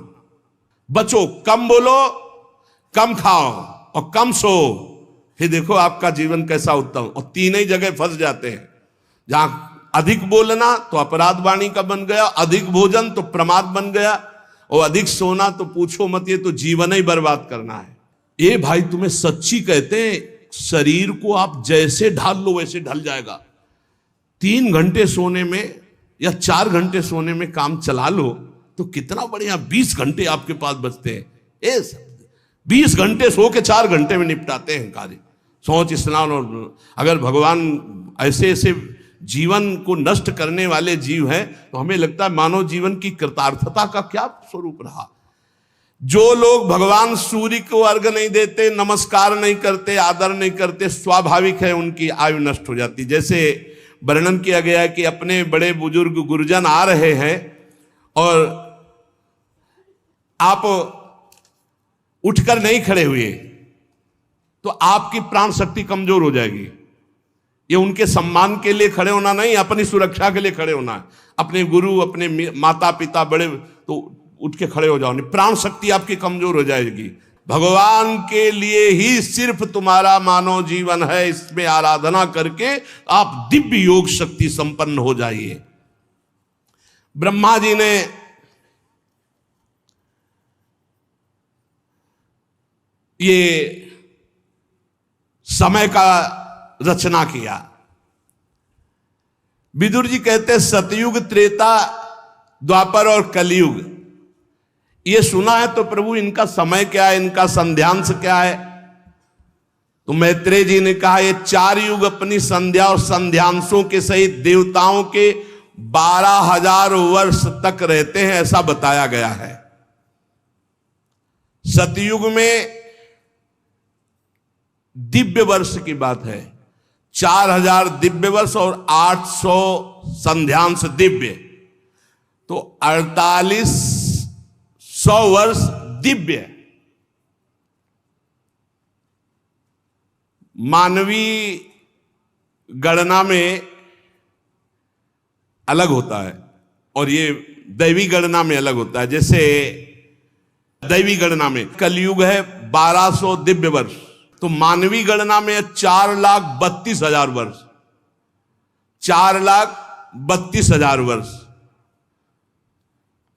बचो, कम बोलो, कम खाओ और कम सो। फिर देखो आपका जीवन कैसा उत्तम। और 3 ही जगह फंस जाते हैं, जहां अधिक बोलना तो अपराध वाणी का बन गया, अधिक भोजन तो प्रमाद बन गया, और अधिक सोना तो पूछो मत, ये तो जीवन ही बर्बाद करना है। ये भाई तुम्हें सच्ची कहते हैं, शरीर को आप जैसे ढाल लो वैसे ढल जाएगा। 3 घंटे सोने में या 4 घंटे सोने में काम चला लो तो कितना बढ़िया। 20 घंटे आपके पास बचते हैं। 20 घंटे सो के 4 घंटे में निपटाते हैं कार्य, सोच स्नान। और अगर भगवान ऐसे ऐसे जीवन को नष्ट करने वाले जीव हैं तो हमें लगता है मानव जीवन की कृतार्थता का क्या स्वरूप रहा। जो लोग भगवान सूर्य को अर्घ्य नहीं देते, नमस्कार नहीं करते, आदर नहीं करते, स्वाभाविक है उनकी आयु नष्ट हो जाती। जैसे वर्णन किया गया है कि अपने बड़े बुजुर्ग गुरुजन आ रहे हैं और आप उठकर नहीं खड़े हुए तो आपकी प्राण शक्ति कमजोर हो जाएगी। ये उनके सम्मान के लिए खड़े होना नहीं, अपनी सुरक्षा के लिए खड़े होना है। अपने गुरु, अपने माता पिता बड़े, तो उठ के खड़े हो जाओ, नहीं प्राण शक्ति आपकी कमजोर हो जाएगी। भगवान के लिए ही सिर्फ तुम्हारा मानव जीवन है, इसमें आराधना करके आप दिव्य योग शक्ति संपन्न हो जाइए। ब्रह्मा जी ने ये समय का रचना किया। विदुर जी कहते सतयुग, त्रेता, द्वापर और कलयुग। ये सुना है तो प्रभु इनका समय क्या है, इनका संध्यांश क्या है? तो मैत्रेय जी ने कहा ये 4 युग अपनी संध्या और संध्यांशों के सहित देवताओं के 12,000 वर्ष तक रहते हैं, ऐसा बताया गया है। सतयुग में दिव्य वर्ष की बात है, 4000 दिव्य वर्ष और 800 संध्यांश दिव्य, तो 4800 वर्ष दिव्य। मानवीय गणना में अलग होता है और ये दैवी गणना में अलग होता है। जैसे दैवी गणना में कलयुग है 1200 दिव्य वर्ष, तो मानवीय गणना में 4,32,000 वर्ष, 4,32,000 वर्ष।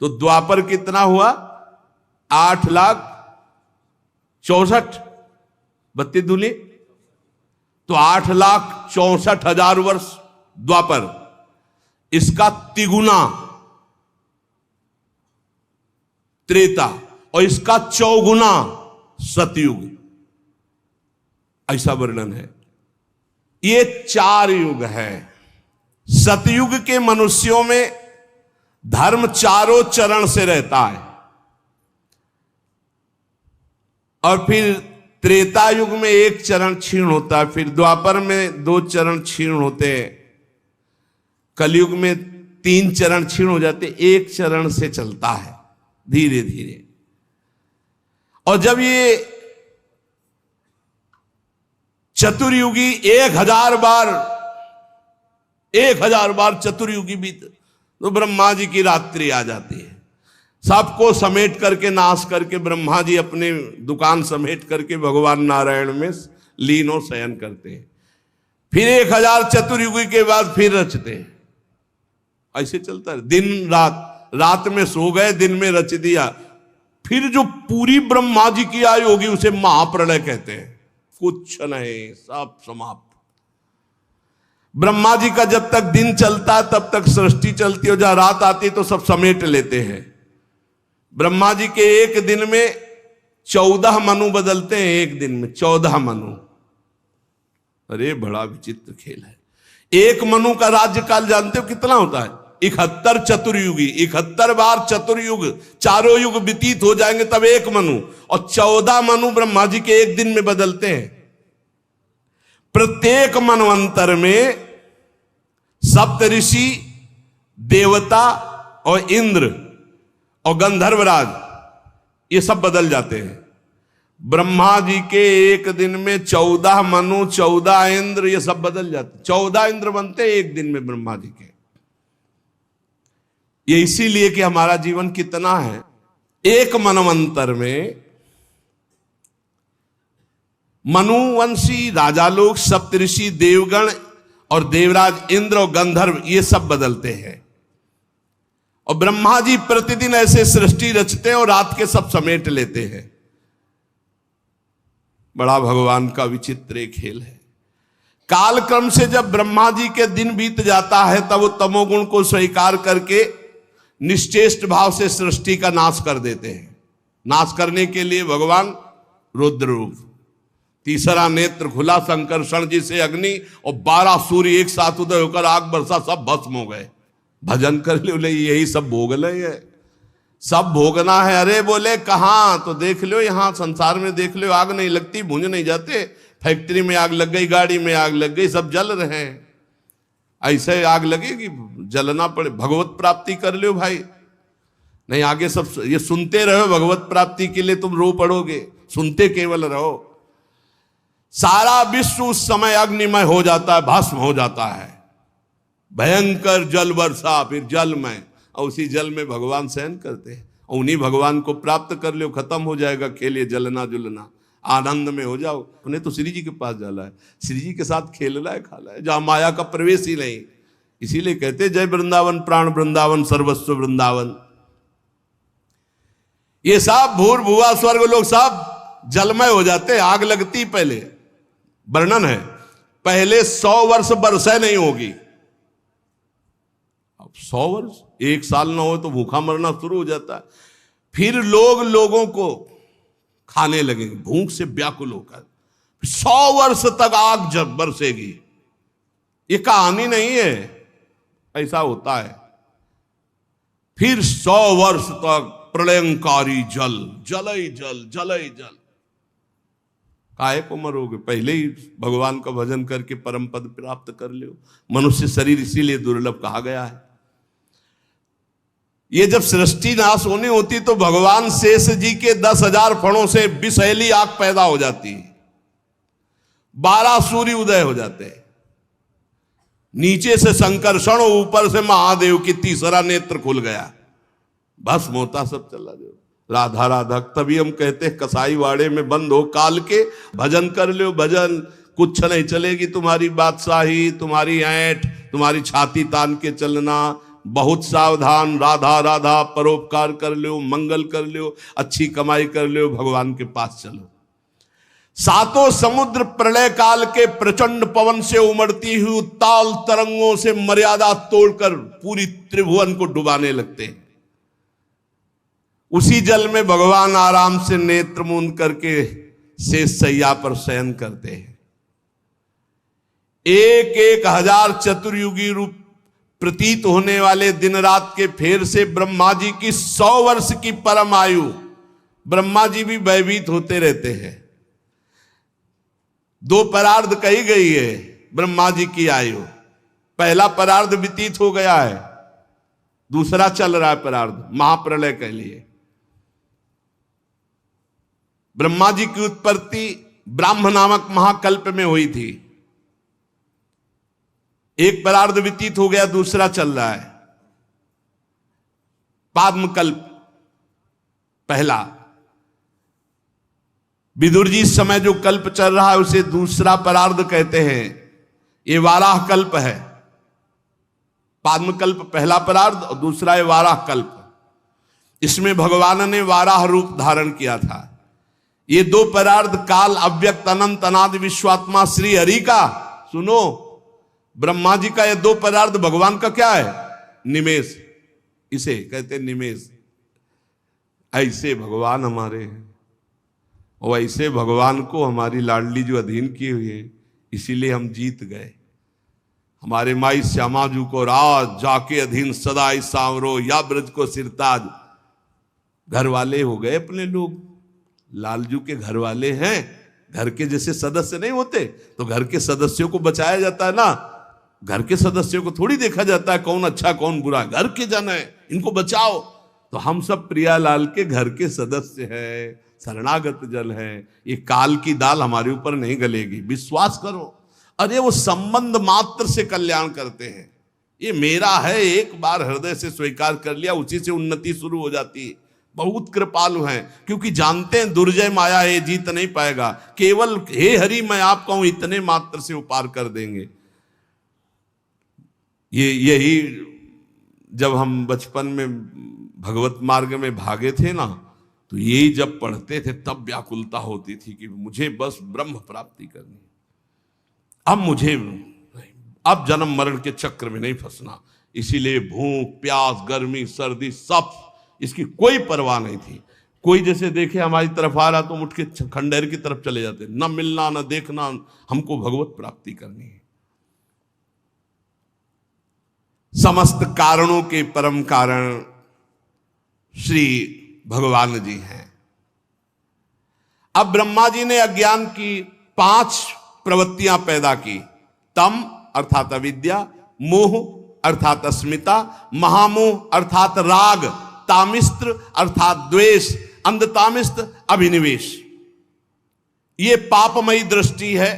तो द्वापर कितना हुआ? 8,64,000, 32 दूनी तो 8,64,000 वर्ष द्वापर। इसका तिगुना त्रेता और इसका चौगुना सतयुग, ऐसा वर्णन है। ये 4 युग है। सतयुग के मनुष्यों में धर्म चारों चरण से रहता है, और फिर त्रेता युग में 1 चरण क्षीण होता है, फिर द्वापर में 2 चरण क्षीण होते हैं, कलयुग में 3 चरण क्षीण हो जाते, 1 चरण से चलता है धीरे धीरे। और जब ये चतुर्युगी 1000 बार चतुर्युगी बीत तो ब्रह्मा जी की रात्रि आ जाती है। सबको समेट करके नाश करके ब्रह्मा जी अपने दुकान समेट करके भगवान नारायण में लीन और शयन करते हैं। फिर 1000 चतुर्युगी के बाद फिर रचते हैं। ऐसे चलता है दिन रात, रात में सो गए, दिन में रच दिया। फिर जो पूरी ब्रह्मा जी की आयु होगी उसे महाप्रलय कहते हैं। कुछ नहीं, सब समाप्त। ब्रह्मा जी का जब तक दिन चलता है तब तक सृष्टि चलती है, जहां रात आती है तो सब समेट लेते हैं। ब्रह्मा जी के एक दिन में 14 मनु बदलते हैं, एक दिन में 14 मनु। अरे बड़ा विचित्र खेल है। एक मनु का राज्यकाल जानते हो कितना होता है? 71 चतुर्युगी, 71 बार चतुर्युग, चारों युग व्यतीत हो जाएंगे तब एक मनु। और 14 मनु ब्रह्मा जी के एक दिन में बदलते हैं। प्रत्येक मनवंतर में सप्त ऋषि, देवता और इंद्र और गंधर्वराज ये सब बदल जाते हैं। ब्रह्मा जी के एक दिन में 14 मनु, 14 इंद्र, ये सब बदल जाते। 14 इंद्र बनते हैं एक दिन में ब्रह्मा जी के। ये इसीलिए कि हमारा जीवन कितना है, एक मनवंतर में मनुवंशी राजा लोग, सप्तऋषि, देवगण और देवराज इंद्र और गंधर्व ये सब बदलते हैं। और ब्रह्मा जी प्रतिदिन ऐसे सृष्टि रचते हैं और रात के सब समेट लेते हैं। बड़ा भगवान का विचित्र एक खेल है। कालक्रम से जब ब्रह्मा जी के दिन बीत जाता है तब वो तमोगुण को स्वीकार करके निश्चेष्ट भाव से सृष्टि का नाश कर देते हैं। नाश करने के लिए भगवान रुद्र रूप, तीसरा नेत्र खुला, संकर्षण जी से अग्नि और 12 सूर्य एक साथ उदय होकर आग बरसा, सब भस्म हो गए। भजन कर लो, यही सब भोग ले, सब भोगना है। अरे बोले कहां? तो देख लो यहां संसार में देख लो, आग नहीं लगती, भूंज नहीं जाते। फैक्ट्री में आग लग गई, गाड़ी में आग लग गई, सब जल रहे हैं। ऐसे आग लगेगी, जलना पड़े। भगवत प्राप्ति कर लो भाई, नहीं आगे सब ये सुनते रहो। भगवत प्राप्ति के लिए तुम रो पड़ोगे, सुनते केवल रहो। सारा विश्व उस समय अग्निमय हो जाता है, भस्म हो जाता है। भयंकर जल वर्षा, फिर जल में, और उसी जल में भगवान शयन करते हैं। और उन्हीं भगवान को प्राप्त कर लो, खत्म हो जाएगा खेल, ये जलना जुलना, आनंद में हो जाओ। उन्हें तो श्री जी के पास जाना है, श्री जी के साथ खेलना है, खाना है, जहां माया का प्रवेश ही नहीं। इसीलिए कहते जय वृंदावन, प्राण वृंदावन, सर्वस्व वृंदावन। ये सब भूर भुआ स्वर्ग लोग सब जलमय हो जाते, आग लगती। पहले वर्णन है, पहले 100 वर्ष बरसात नहीं होगी। अब 100 वर्ष, 1 साल ना हो तो भूखा मरना शुरू हो जाता है। फिर लोग लोगों को खाने लगेंगे भूख से व्याकुल होकर। 100 वर्ष तक आग जब बरसेगी। ये कहानी नहीं है, ऐसा होता है। फिर 100 वर्ष तक प्रलयंकारी जल, जलई जल, जलई जल। काहे को मरोगे? पहले ही भगवान का भजन करके परम पद प्राप्त कर लो। मनुष्य शरीर इसीलिए दुर्लभ कहा गया है। ये जब सृष्टि नाश होनी होती तो भगवान शेष जी के 10,000 फणों से विषैली आग पैदा हो जाती, 12 सूर्य उदय हो जाते हैं। नीचे से संकर्षण, ऊपर से महादेव की तीसरा नेत्र खुल गया, भस्म होता सब चला जाओ। राधा राधा, तभी हम कहते हैं कसाई वाड़े में बंद हो काल के, भजन कर लो भजन, कुछ नहीं चलेगी तुम्हारी बादशाही, तुम्हारी ऐंठ, तुम्हारी छाती तान के चलना। बहुत सावधान, राधा राधा, परोपकार कर लो, मंगल कर लो, अच्छी कमाई कर लो, भगवान के पास चलो। सातों समुद्र प्रलय काल के प्रचंड पवन से उमड़ती हुई उत्ताल तरंगों से मर्यादा तोड़कर पूरी त्रिभुवन को डुबाने लगते हैं। उसी जल में भगवान आराम से नेत्र मूंद करके शेष सैया पर शयन करते हैं। 1,000 चतुर्युगी रूप प्रतीत होने वाले दिन रात के फेर से ब्रह्मा जी की 100 वर्ष की परम आयु, ब्रह्मा जी भी भयभीत होते रहते हैं। 2 परार्ध कही गई है ब्रह्मा जी की आयु। पहला परार्ध व्यतीत हो गया है, दूसरा चल रहा है परार्ध, महाप्रलय कह लिए। ब्रह्मा जी की उत्पत्ति ब्राह्म नामक महाकल्प में हुई थी। एक परार्ध व्यतीत हो गया, दूसरा चल रहा है, पाद्मकल्प पहला। विदुर जी इस समय जो कल्प चल रहा है उसे दूसरा परार्ध कहते हैं। ये वाराह कल्प है। पाद्मकल्प पहला परार्ध और दूसरा है वाराह कल्प। इसमें भगवान ने वाराह रूप धारण किया था। ये दो परार्ध काल, अव्यक्त, अनंत, अनादि, विश्वात्मा श्री हरि का, सुनो, ब्रह्मा जी का ये दो परार्ध भगवान का क्या है? निमेष। इसे कहते हैं निमेष। ऐसे भगवान हमारे हैं और ऐसे भगवान को हमारी लाडली जो अधीन की हुई है, इसीलिए हम जीत गए। हमारे माई श्यामाजू को राज जाके अधीन सदा सांवरो, या ब्रज को सिरताज। घर वाले हो गए अपने लोग, लालजू के घर वाले हैं। घर के जैसे सदस्य नहीं होते तो घर के सदस्यों को बचाया जाता है ना। घर के सदस्यों को थोड़ी देखा जाता है कौन अच्छा कौन बुरा, घर के जन है, इनको बचाओ। तो हम सब प्रियालाल के घर के सदस्य हैं, शरणागत जल है। ये काल की दाल हमारे ऊपर नहीं गलेगी, विश्वास करो। अरे वो संबंध मात्र से कल्याण करते हैं। ये मेरा है, एक बार हृदय से स्वीकार कर लिया, उसी से उन्नति शुरू हो जाती है। बहुत कृपालु हैं, क्योंकि जानते हैं दुर्जय माया है, जीत नहीं पाएगा। केवल हे हरि मैं आपका हूं, इतने मात्र से वो पार कर देंगे। यही जब हम बचपन में भगवत मार्ग में भागे थे ना, तो यही जब पढ़ते थे तब व्याकुलता होती थी कि मुझे बस ब्रह्म प्राप्ति करनी। अब जन्म मरण के चक्र में नहीं फंसना। इसीलिए भूख, प्यास, गर्मी, सर्दी, सब इसकी कोई परवाह नहीं थी। कोई जैसे देखे हमारी तरफ आ रहा तो उठ के खंडेर की तरफ चले जाते, न मिलना न देखना, हमको भगवत प्राप्ति करनी है। समस्त कारणों के परम कारण श्री भगवान जी हैं। अब ब्रह्मा जी ने अज्ञान की 5 प्रवृत्तियां पैदा की। तम अर्थात अविद्या, मोह अर्थात अस्मिता, महामोह अर्थात राग, तामिस्त्र अर्थात द्वेष, अंधतामिस्त्र अभिनिवेश। ये पापमयी दृष्टि है।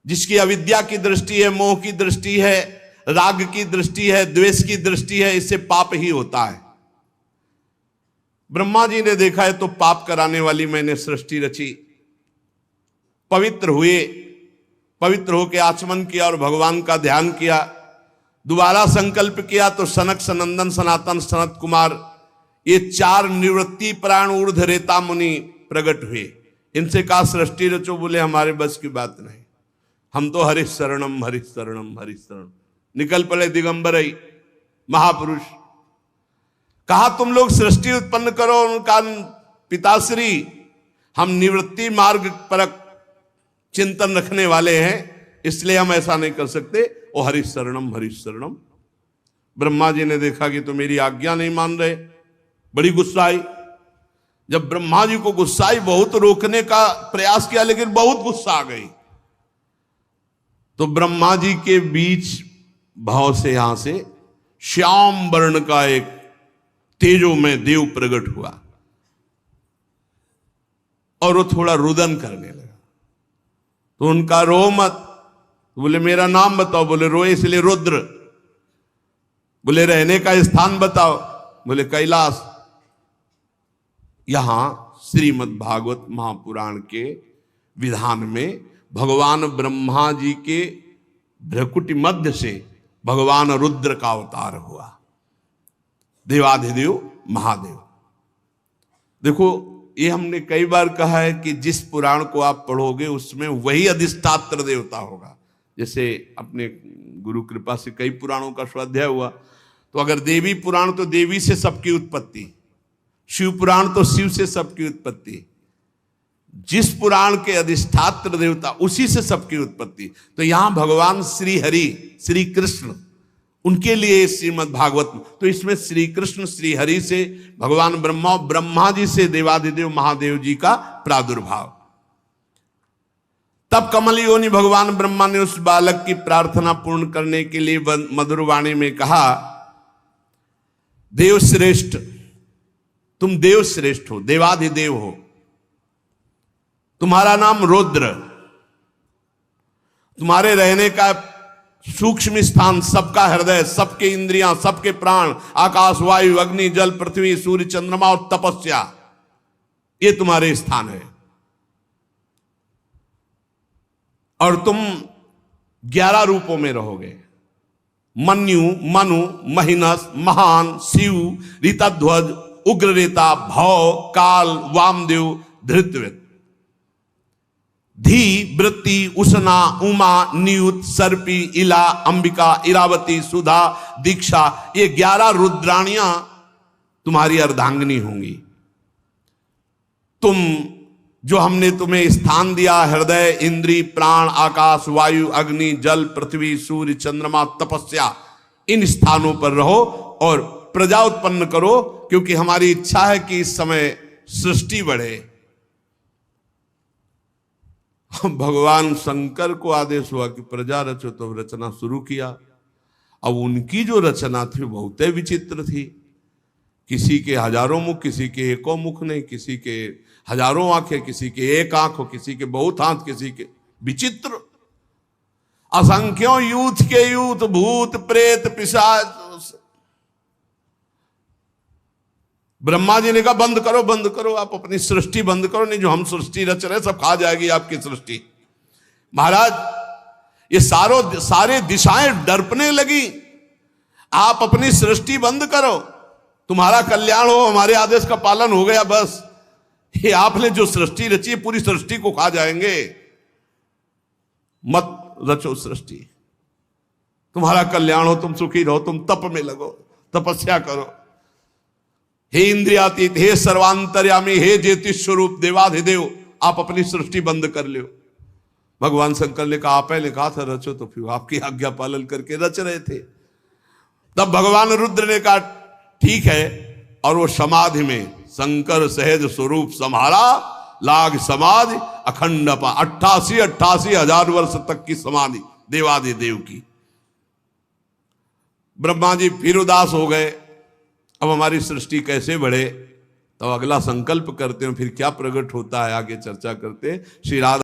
जिसकी अविद्या की दृष्टि है, मोह की दृष्टि है, राग की दृष्टि है, द्वेष की दृष्टि है, इससे पाप ही होता है। ब्रह्मा जी ने देखा है तो पाप कराने वाली मैंने सृष्टि रची। पवित्र हुए, पवित्र होकर आचमन किया और भगवान का ध्यान किया। दोबारा संकल्प किया तो सनक, सनंदन, सनातन, सनत कुमार, ये 4 निवृत्ति प्राण ऊर्ध रेता मुनि प्रकट हुए। इनसे कहा सृष्टि रचो, बोले हमारे बस की बात नहीं, हम तो हरि शरणम हरि शरणम हरि शरण। निकल पड़े दिगंबर महापुरुष। कहा तुम लोग सृष्टि उत्पन्न करो। उनका पिताश्री, हम निवृत्ति मार्ग पर चिंतन रखने वाले हैं, इसलिए हम ऐसा नहीं कर सकते। ओ हरि शरणम हरि शरणम। ब्रह्मा जी ने देखा कि तो मेरी आज्ञा नहीं मान रहे, बड़ी गुस्सा आई। जब ब्रह्मा जी को गुस्सा आई, बहुत रोकने का प्रयास किया लेकिन बहुत गुस्सा आ गई। तो ब्रह्मा जी के बीच भाव से यहां से श्याम वर्ण का एक तेजो में देव प्रकट हुआ और वो थोड़ा रुदन करने लगा। तो उनका रो मत, बोले मेरा नाम बताओ, बोले रोए इसलिए रुद्र। बोले रहने का स्थान बताओ, बोले कैलाश। यहां श्रीमद् भागवत महापुराण के विधान में भगवान ब्रह्मा जी के भ्रकुटी मध्य से भगवान रुद्र का अवतार हुआ, देवाधिदेव महादेव। देखो, ये हमने कई बार कहा है कि जिस पुराण को आप पढ़ोगे उसमें वही अधिष्ठात्र देवता होगा। जैसे अपने गुरु कृपा से कई पुराणों का स्वाध्याय हुआ, तो अगर देवी पुराण तो देवी से सबकी उत्पत्ति, शिव पुराण तो शिव से सबकी उत्पत्ति, जिस पुराण के अधिष्ठात्र देवता उसी से सबकी उत्पत्ति। तो यहां भगवान श्री हरि, श्री कृष्ण, उनके लिए श्रीमद् भागवत। तो इसमें श्री कृष्ण श्री हरि से भगवान ब्रह्मा, ब्रह्मा जी से देवाधिदेव महादेव जी का प्रादुर्भाव। तब कमल योनि भगवान ब्रह्मा ने उस बालक की प्रार्थना पूर्ण करने के लिए मधुर वाणी में कहा देव श्रेष्ठ, तुम देव श्रेष्ठ हो, देवाधिदेव हो। तुम्हारा नाम रुद्र, तुम्हारे रहने का सूक्ष्म स्थान, सबका हृदय, सबके इंद्रियां, सबके प्राण, आकाश, वायु, अग्नि, जल, पृथ्वी, सूर्य, चंद्रमा और तपस्या, ये तुम्हारे स्थान है। और तुम 11 रूपों में रहोगे। मन्यु, मनु, महिनस, महान, शिव, ऋतध्वज, उग्ररेता, भव, काल, वामदेव, धृतव्रत, धी, वृत्ति, उषना, उमा, नियुत, सर्पी, इला, अंबिका, इरावती, सुधा, दीक्षा, ये 11 रुद्राणियां तुम्हारी अर्धांगिनी होंगी। तुम जो हमने तुम्हें स्थान दिया, हृदय, इंद्री, प्राण, आकाश, वायु, अग्नि, जल, पृथ्वी, सूर्य, चंद्रमा, तपस्या, इन स्थानों पर रहो और प्रजा उत्पन्न करो, क्योंकि हमारी इच्छा है कि इस समय सृष्टि बढ़े। भगवान शंकर को आदेश हुआ कि प्रजा रचो, तो रचना शुरू किया। अब उनकी जो रचना थी बहुत विचित्र थी। किसी के हजारों मुख, किसी के एको मुख नहीं, किसी के हजारों आंखें, किसी के एक आंख हो, किसी के बहुत हाथ, किसी के विचित्र, असंख्यों यूथ के यूथ, भूत प्रेत पिशाच। ब्रह्मा जी ने कहा बंद करो, बंद करो, आप अपनी सृष्टि बंद करो, नहीं जो हम सृष्टि रच रहे सब खा जाएगी आपकी सृष्टि। महाराज ये सारे दिशाएं डरपने लगी, आप अपनी सृष्टि बंद करो, तुम्हारा कल्याण हो, हमारे आदेश का पालन हो गया, बस ये आपने जो सृष्टि रची है पूरी सृष्टि को खा जाएंगे, मत रचो सृष्टि, तुम्हारा कल्याण हो, तुम सुखी रहो, तुम तप में लगो, तपस्या करो। हे इंद्रियातीत, हे सर्वांतर्यामी, हे ज्योतिष स्वरूप देवाधिदेव, आप अपनी सृष्टि बंद कर लो। भगवान शंकर ने कहा, आप पहले कहा था रचो, तो फिर आपकी आज्ञा पालन करके रच रहे थे। तब भगवान रुद्र ने कहा ठीक है, और वो समाधि में शंकर सहज स्वरूप संभाला, लाग समाधि अखंड 88 हजार वर्ष तक की समाधि देवाधिदेव की। ब्रह्मा जी फिर उदास हो गए, अब हमारी सृष्टि कैसे बढ़े। तो अगला संकल्प करते हैं, फिर क्या प्रकट होता है आगे चर्चा करते हैं। श्री राधा